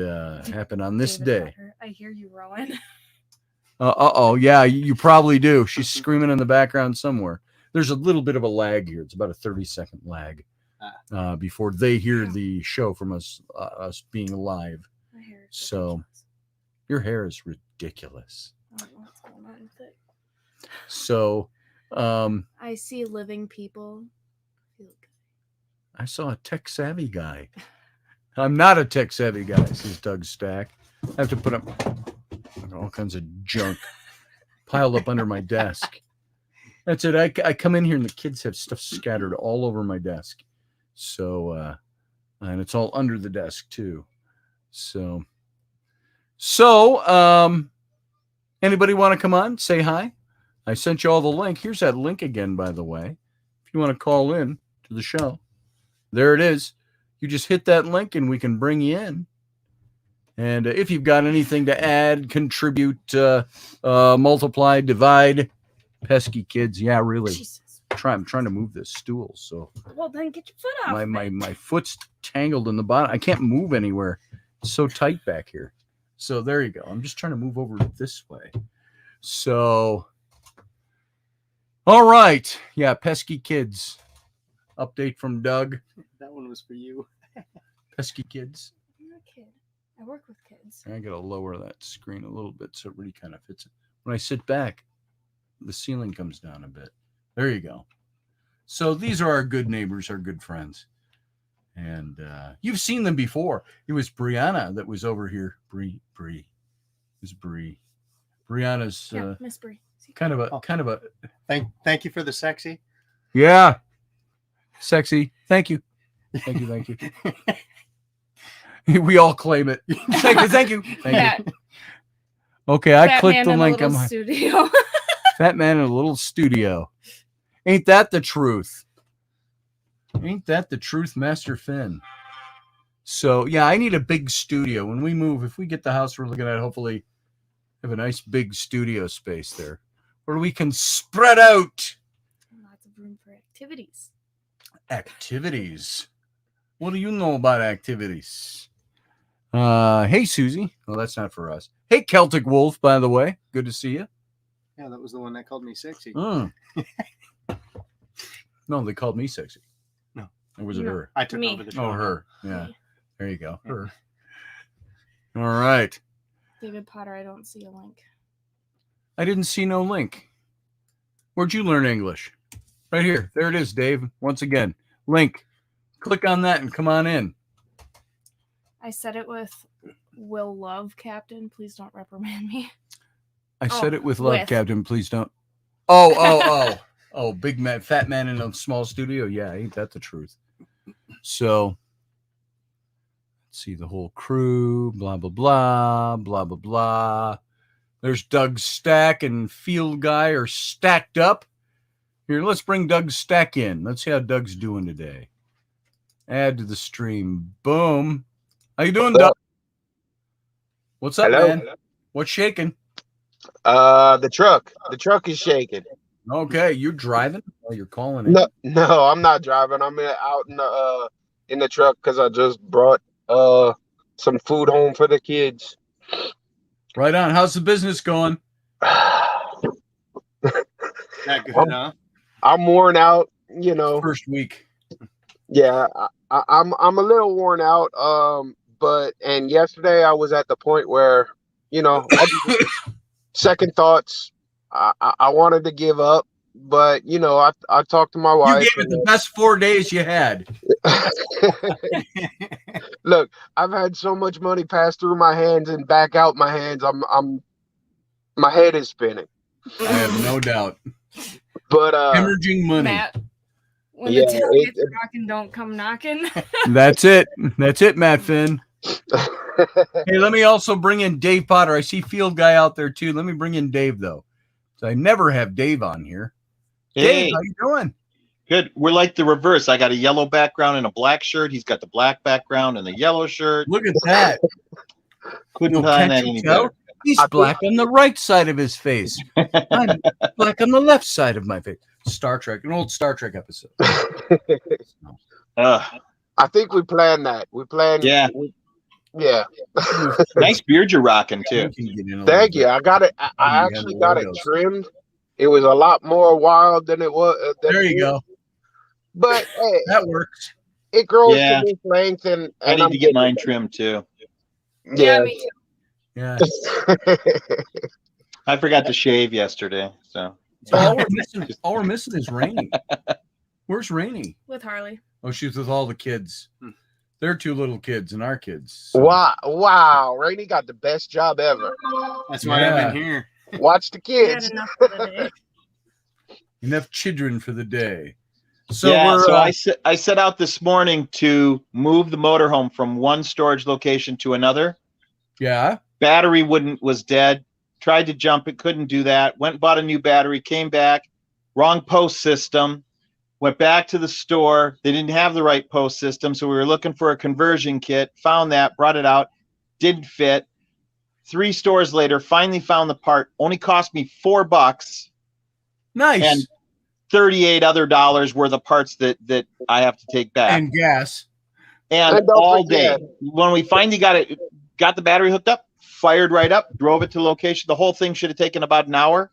happened on this day. I hear you, Rowan. Yeah, you probably do. She's screaming in the background somewhere. There's a little bit of a lag here. It's about a 30-second lag before they hear the show from us being live. My hair is So ridiculous. your hair is ridiculous. I don't know what's going on with it. So I see living people. Feel good. I saw a tech-savvy guy. I'm not a tech-savvy guy, says Doug Stack. I have to put up all kinds of junk piled up under my desk. That's it. I come in here and the kids have stuff scattered all over my desk. So, and it's all under the desk too. So, anybody want to come on? Say hi. I sent you all the link. Here's that link again, by the way. If you want to call in to the show, there it is. You just hit that link and we can bring you in. And if you've got anything to add, contribute, multiply, divide, pesky kids. Yeah, really. Jesus. I'm trying to move this stool. So Well, then get your foot off. my foot's tangled in the bottom. I can't move anywhere. It's so tight back here. So there you go. I'm just trying to move over this way. So, all right. Yeah, pesky kids. Update from Doug. That one was for you. Pesky kids. I'm not a kid. I work with kids. I gotta lower that screen a little bit so it really kind of fits. When I sit back, the ceiling comes down a bit. There you go. So these are our good neighbors, our good friends. And you've seen them before. It was Brianna that was over here. Bree. It was Bree. Brianna's Miss Bree. kind of a Thank you for the sexy. yeah. Sexy. Thank you. We all claim it. Thank you. Okay, I clicked the link. I'm studio. Fat man in a little studio. Ain't that the truth? Ain't that the truth, Master Finn? So, yeah, I need a big studio. When we move, if we get the house we're looking at, hopefully have a nice big studio space there where we can spread out. Lots of room for activities. Activities. What do you know about activities? Hey, Susie. Well, that's not for us. Hey, Celtic Wolf, by the way. Good to see you. Yeah, that was the one that called me sexy. No, they called me sexy. No. Or was it her? I took Me. over the show. Oh, her. Yeah. There you go. Her. All right. David Potter, I don't see a link. I didn't see no link. Where'd you learn English? Right here. There it is, Dave. Once again. Link. Click on that and come on in. I said it with Will Love, Captain. Please don't reprimand me. I said it with love, with. Captain. Please don't. Oh, big man, fat man in a small studio. Yeah, ain't that the truth? So, let's see the whole crew. Blah blah blah blah blah blah. There's Doug Stack and Field Guy are stacked up. Here, let's bring Doug Stack in. Let's see how Doug's doing today. Add to the stream. Boom. How you doing, Doug? What's up, Hello? man? What's shaking? The truck is shaking. Okay, you're driving? Oh, you're calling in. No, I'm not driving. I'm out in the truck because I just brought some food home for the kids. Right on. How's the business going? That good, huh? I'm worn out, you know. First week. Yeah, I'm a little worn out. And yesterday I was at the point where, you know, second thoughts. I wanted to give up, but you know, I talked to my wife. You gave it the best 4 days you had. Look, I've had so much money pass through my hands and back out my hands. My head is spinning. I have no doubt. But hemorrhaging money. Matt, when Yeah, the tail gets rocking, don't come knocking. That's it. That's it, Matt Finn. Hey, let me also bring in Dave Potter. I see Field Guy out there too. Let me bring in Dave though. So I never have Dave on here. Hey, Dave, how you doing? good. We're like the reverse. I got a yellow background and a black shirt. He's got the black background and the yellow shirt. Look at that. Couldn't Well, find can't that you any tell? better. He's black on the right side of his face. I'm black on the left side of my face. Star Trek, an old Star Trek episode. I think we planned that. We planned. Yeah. Yeah. Nice beard you're rocking too. Thank you. I got it. I actually got it trimmed. It was a lot more wild than it was. There you go. But hey, that works. It grows Yeah. to this length, and I need to get mine trimmed too. Yeah. Me too. Yeah. I forgot to shave yesterday, so So all we're missing is Rainey. Where's Rainey? With Harley. Oh, she's with all the kids. They're two little kids and our kids. So. Wow. Rainey got the best job ever. That's why I've been here. Watch the We had kids. enough for the day. Enough children for the day. So yeah, we're, so I set out this morning to move the motorhome from one storage location to another. Yeah. Battery was dead. Tried to jump it, couldn't do that. Went and bought a new battery, came back, wrong post system. Went back to the store. They didn't have the right post system, so we were looking for a conversion kit. Found that, brought it out, didn't fit. 3 stores later, finally found the part. Only cost me $4. Nice. And $38 other worth of parts that I have to take back. And gas. And all day. When we finally got the battery hooked up, fired right up, drove it to location. The whole thing should have taken about an hour.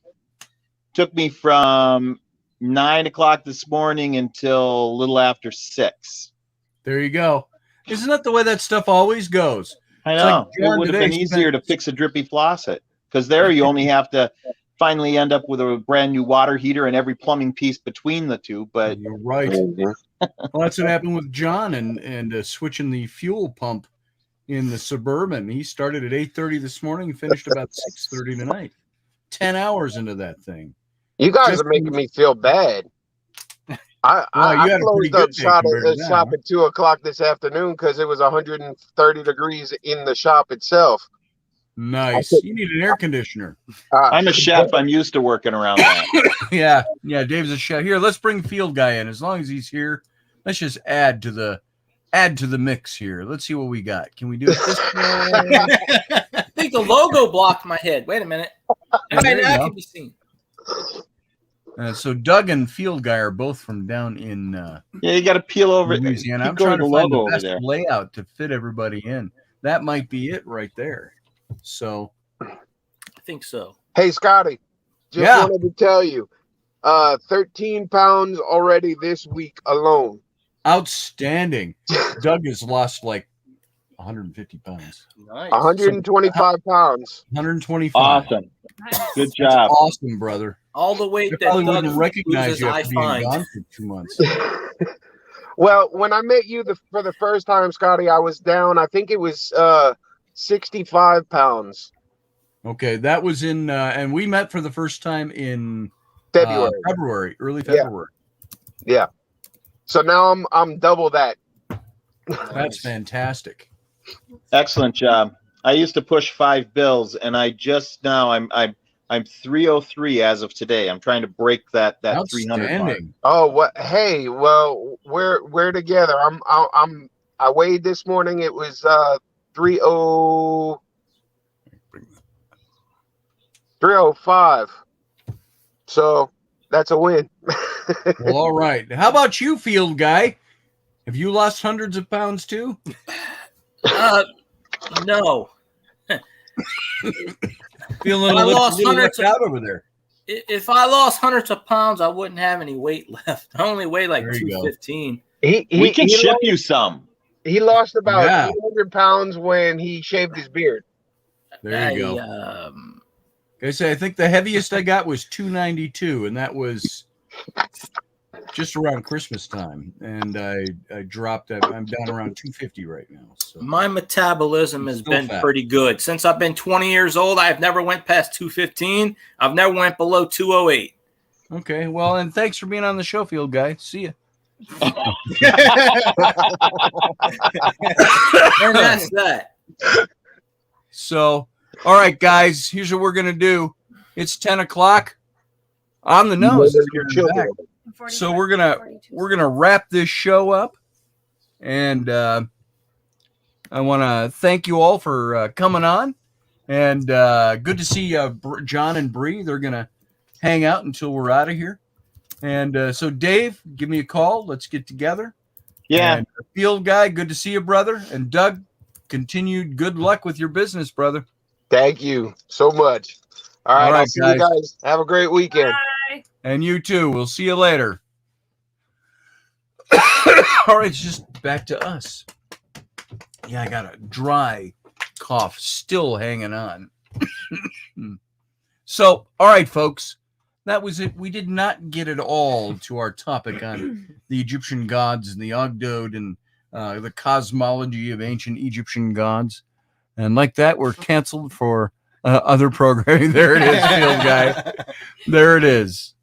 Took me from 9 o'clock this morning until a little after 6. There you go. Isn't that the way that stuff always goes? I It's know. like John It would have today been easier to fix a drippy faucet, because there you only have to finally end up with a brand new water heater and every plumbing piece between the two. But you're right. Well, that's what happened with John and switching the fuel pump in the Suburban. He started at 8:30 this morning and finished about 6:30 tonight. 10 hours into that thing. You guys are making me feel bad. I closed up shop at 2 o'clock this afternoon because it was 130 degrees in the shop itself. Nice. You need an air conditioner. I'm a chef. I'm used to working around that. Yeah. Dave's a chef. Here, let's bring Field Guy in. As long as he's here, let's just add to the mix here. Let's see what we got. Can we do it this way? I think the logo blocked my head. Wait a minute. There you Now go. can be seen. So Doug and Field Guy are both from down in Yeah, you got to peel over Louisiana. keep I'm going trying to the find logo the over best there. layout to fit everybody in. That might be it right there. So I think so. Hey, Scotty, just wanted to tell you, 13 pounds already this week alone. Outstanding. Doug has lost like 150 pounds. Nice. 125 pounds. 125. Awesome. Good That's job. awesome, brother. All the weight They that probably Doug wouldn't recognize loses, you I after being find. gone for 2 months. Well, when I met you for the first time, Scotty, I was down, I think it was 65 pounds. Okay, that was in, and we met for the first time in February. Early February. Yeah. So now I'm double that. That's fantastic. Excellent job. I used to push 5 bills, and I just now I'm 303 as of today. I'm trying to break that 300 mark. Oh, what? Hey, well, we're together. I weighed this morning. It was 305. So that's a win. Well, all right. How about you, Field Guy? Have you lost hundreds of pounds too? No. Feeling a little left out over there. If I lost hundreds of pounds, I wouldn't have any weight left. I only weigh like 215. We can ship you some. He lost about 800 pounds when he shaved his beard. There you go. Like I say, I think the heaviest I got was 292, and that was just around Christmas time. And I dropped that. I'm down around 250 right now. So my metabolism has still been fat. pretty good. Since I've been 20 years old, I've never went past 215. I've never went below 208. Okay, well, and thanks for being on the show, Field Guy. See ya. And that's that. So, all right, guys, here's what we're going to do. It's 10 o'clock on the nose. So we're going to wrap this show up. And I want to thank you all for coming on. And good to see John and Bree. They're going to hang out until we're out of here. And so, Dave, give me a call. Let's get together. Yeah. And Field Guy, good to see you, brother. And Doug, continued good luck with your business, brother. Thank you so much. All right, I'll see you guys. Have a great weekend. Bye. And you too. We'll see you later. All right, it's just back to us. Yeah, I got a dry cough still hanging on. So, all right, folks. That was it. We did not get it all to our topic on the Egyptian gods and the Ogdoad and the cosmology of ancient Egyptian gods. And like that, we're canceled for other programming. There it is, Field Guy. There it is.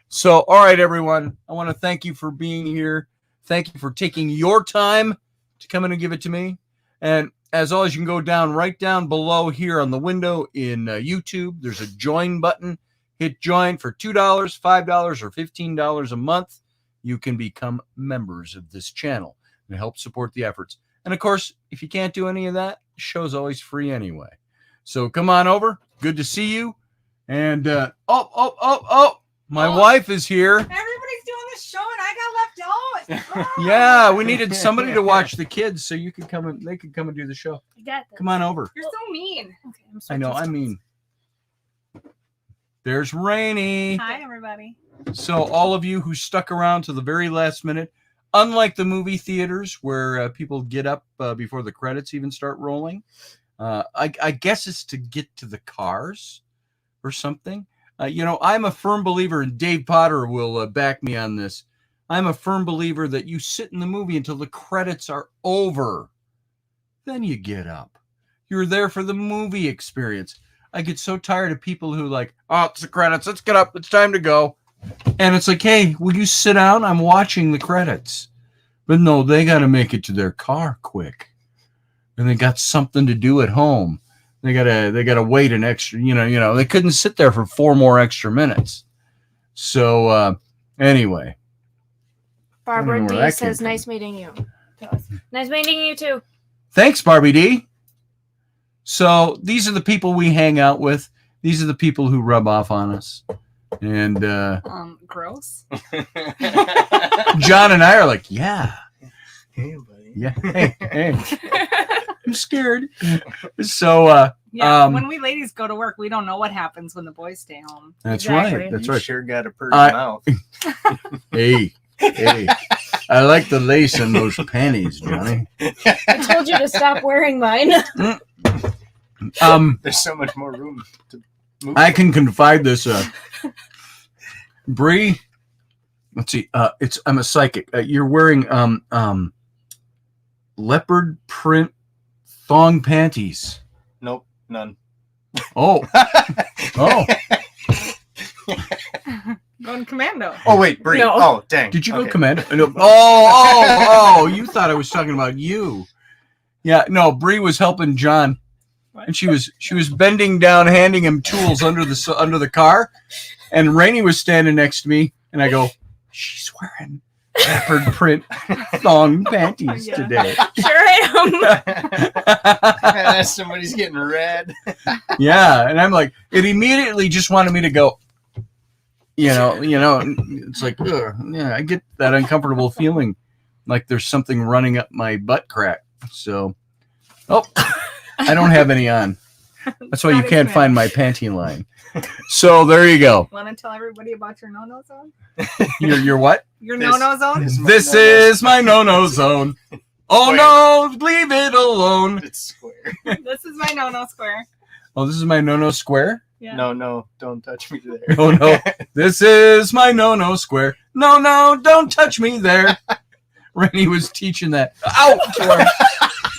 So, all right, everyone. I want to thank you for being here. Thank you for taking your time to come in and give it to me. And as always, you can go right down below here on the window in YouTube. There's a join button. Hit join for $2, $5, or $15 a month. You can become members of this channel and help support the efforts. And of course, if you can't do any of that, the show's always free anyway. So come on over. Good to see you. And my wife is here. Everybody's doing this show and I got left out. Oh. Yeah, we needed somebody to watch the kids so you could come and they could come and do the show. I got this. Come on over. You're so mean. Okay, I know. I mean, there's Rainey. Hi, everybody. So all of you who stuck around to the very last minute, unlike the movie theaters where people get up before the credits even start rolling, I guess it's to get to the cars or something. I'm a firm believer, and Dave Potter will back me on this. I'm a firm believer that you sit in the movie until the credits are over. Then you get up. You're there for the movie experience. I get so tired of people who it's the credits. Let's get up. It's time to go. And it's like, hey, will you sit down? I'm watching the credits. But no, they got to make it to their car quick. And they got something to do at home. They gotta wait an extra, they couldn't sit there for 4 more extra minutes. So anyway. Barbara D says, nice meeting you. Nice meeting you too. Thanks, Barbie D. So these are the people we hang out with. These are the people who rub off on us. And gross. John and I are like, yeah. Hey, buddy. Yeah. Hey. I'm scared. So when we ladies go to work, we don't know what happens when the boys stay home. That's right. That's right. Sure got a purty mouth. Hey. I like the lace in those panties, Johnny. I told you to stop wearing mine. There's so much more room to move. I can confide this. Bree, let's see. I'm a psychic. You're wearing leopard print thong panties. Nope, none. Oh. Going commando. Oh wait, Bree. No. Oh dang. Did you go commando? No. Oh! You thought I was talking about you. Yeah. No, Bree was helping John, and she was bending down, handing him tools under the car, and Rainey was standing next to me, and I go, she's wearing leopard print thong panties today. Sure am. Somebody's getting red. Yeah, and I'm like, it immediately just wanted me to go. It's like, yeah, I get that uncomfortable feeling, like there's something running up my butt crack. So, I don't have any on. That's why you can't find my panty line. So there you go. Want to tell everybody about your no-no zone? Your what? Your no-no zone? This is my no-no zone. Oh no, leave it alone. It's square. This is my no-no square. Oh, this is my no-no square? Yeah. No, don't touch me there. No. This is my no-no square. No, don't touch me there. Rainey was teaching that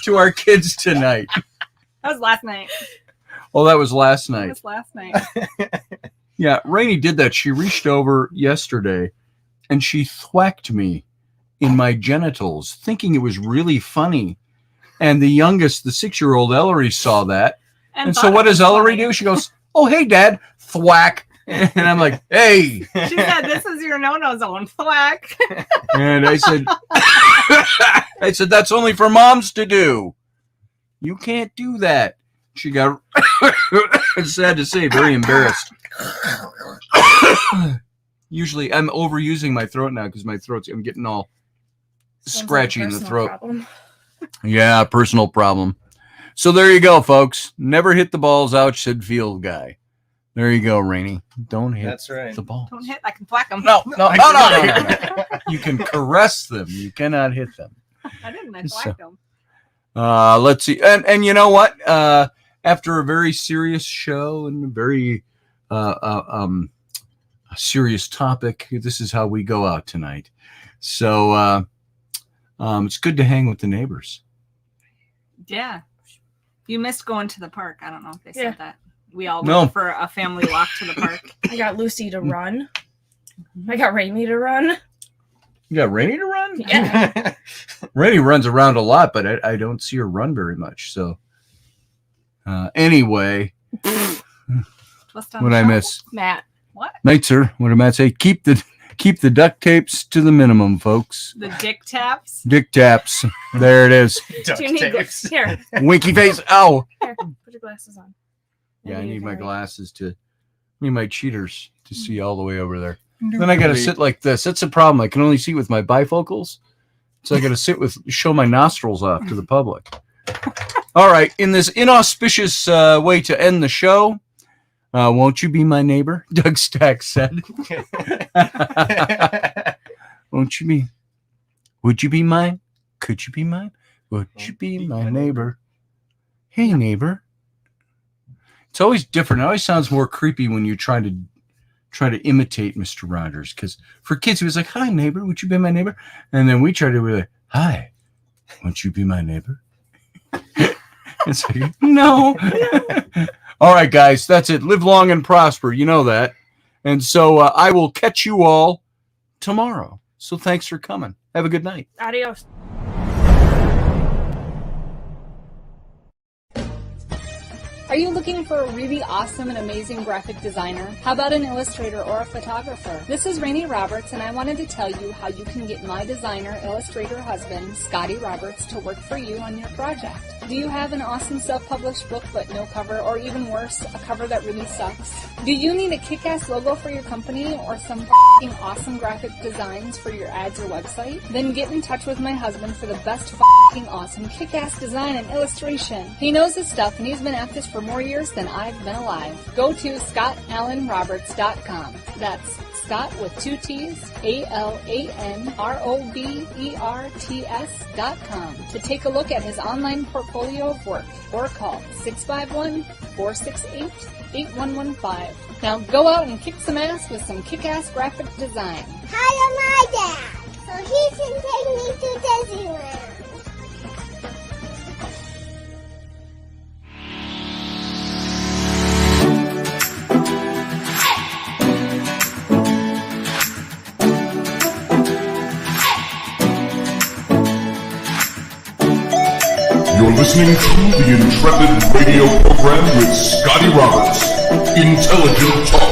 to our kids tonight. That was last night. Oh, that was last night. That was last night. Yeah, Rainey did that. She reached over yesterday and she thwacked me in my genitals, thinking it was really funny. And the youngest, the 6-year-old Ellery, saw that. And so thought what it does was Ellery funny. do? She goes, "Oh, hey, Dad." Thwack. And I'm like, "Hey." She said, "This is your no-no zone." Thwack. And I said, "That's only for moms to do. You can't do that." She got, it's sad to say, very embarrassed. Usually I'm overusing my throat now because I'm getting all scratchy in the throat. Yeah, personal problem. So there you go, folks. Never hit the balls out, said field guy. There you go, Rainey. Don't hit That's right. the ball. Don't hit. I can thwack them. No. You can caress them. You cannot hit them. I didn't. I thwacked them. Let's see. And you know what? After a very serious show and a very serious topic, this is how we go out tonight. So it's good to hang with the neighbors. Yeah. You missed going to the park. I don't know if they said that. We all No. went for a family walk to the park. I got Lucy to run. I got Rainy to run. You got Rainey to run? Yeah. Rainey runs around a lot, but I don't see her run very much. So anyway, what I miss? Matt. What? Night, sir. What did Matt say? Keep the duct tapes to the minimum, folks. The dick taps. Dick taps. There it is. Do you need here? Winky face. Ow. Here, put your glasses on. Yeah, I Maybe you need can my read. glasses my cheaters to see all the way over there. Then I got to sit like this. That's the problem. I can only see with my bifocals. So I got to show my nostrils off to the public. All right. In this inauspicious way to end the show, won't you be my neighbor? Doug Stack said. Won't you be? Would you be mine? Could you be mine? Would you be my neighbor? Hey, neighbor. It's always different. It always sounds more creepy when you try to imitate Mr. Rogers. Because for kids, he was like, "Hi, neighbor. Would you be my neighbor?" And then we tried to be like, "Hi, won't you be my neighbor?" It's like, no. All right, guys. That's it. Live long and prosper. You know that. And so I will catch you all tomorrow. So thanks for coming. Have a good night. Adios. Are you looking for a really awesome and amazing graphic designer? How about an illustrator or a photographer? This is Rainey Roberts, and I wanted to tell you how you can get my designer, illustrator husband, Scotty Roberts, to work for you on your project. Do you have an awesome self-published book but no cover, or even worse, a cover that really sucks? Do you need a kick-ass logo for your company or some f***ing awesome graphic designs for your ads or website? Then get in touch with my husband for the best f***ing awesome kick-ass design and illustration. He knows his stuff, and he's been at this for more years than I've been alive. Go to ScottAllenRoberts.com. That's Scott with 2 T's, ALANROBERTS.com to take a look at his online portfolio of work, or call 651-468-8115. Now go out and kick some ass with some kick-ass graphic design. Hire my dad so he can take me to Disneyland. You're listening to the Intrepid radio program with Scotty Roberts. Intelligent talk.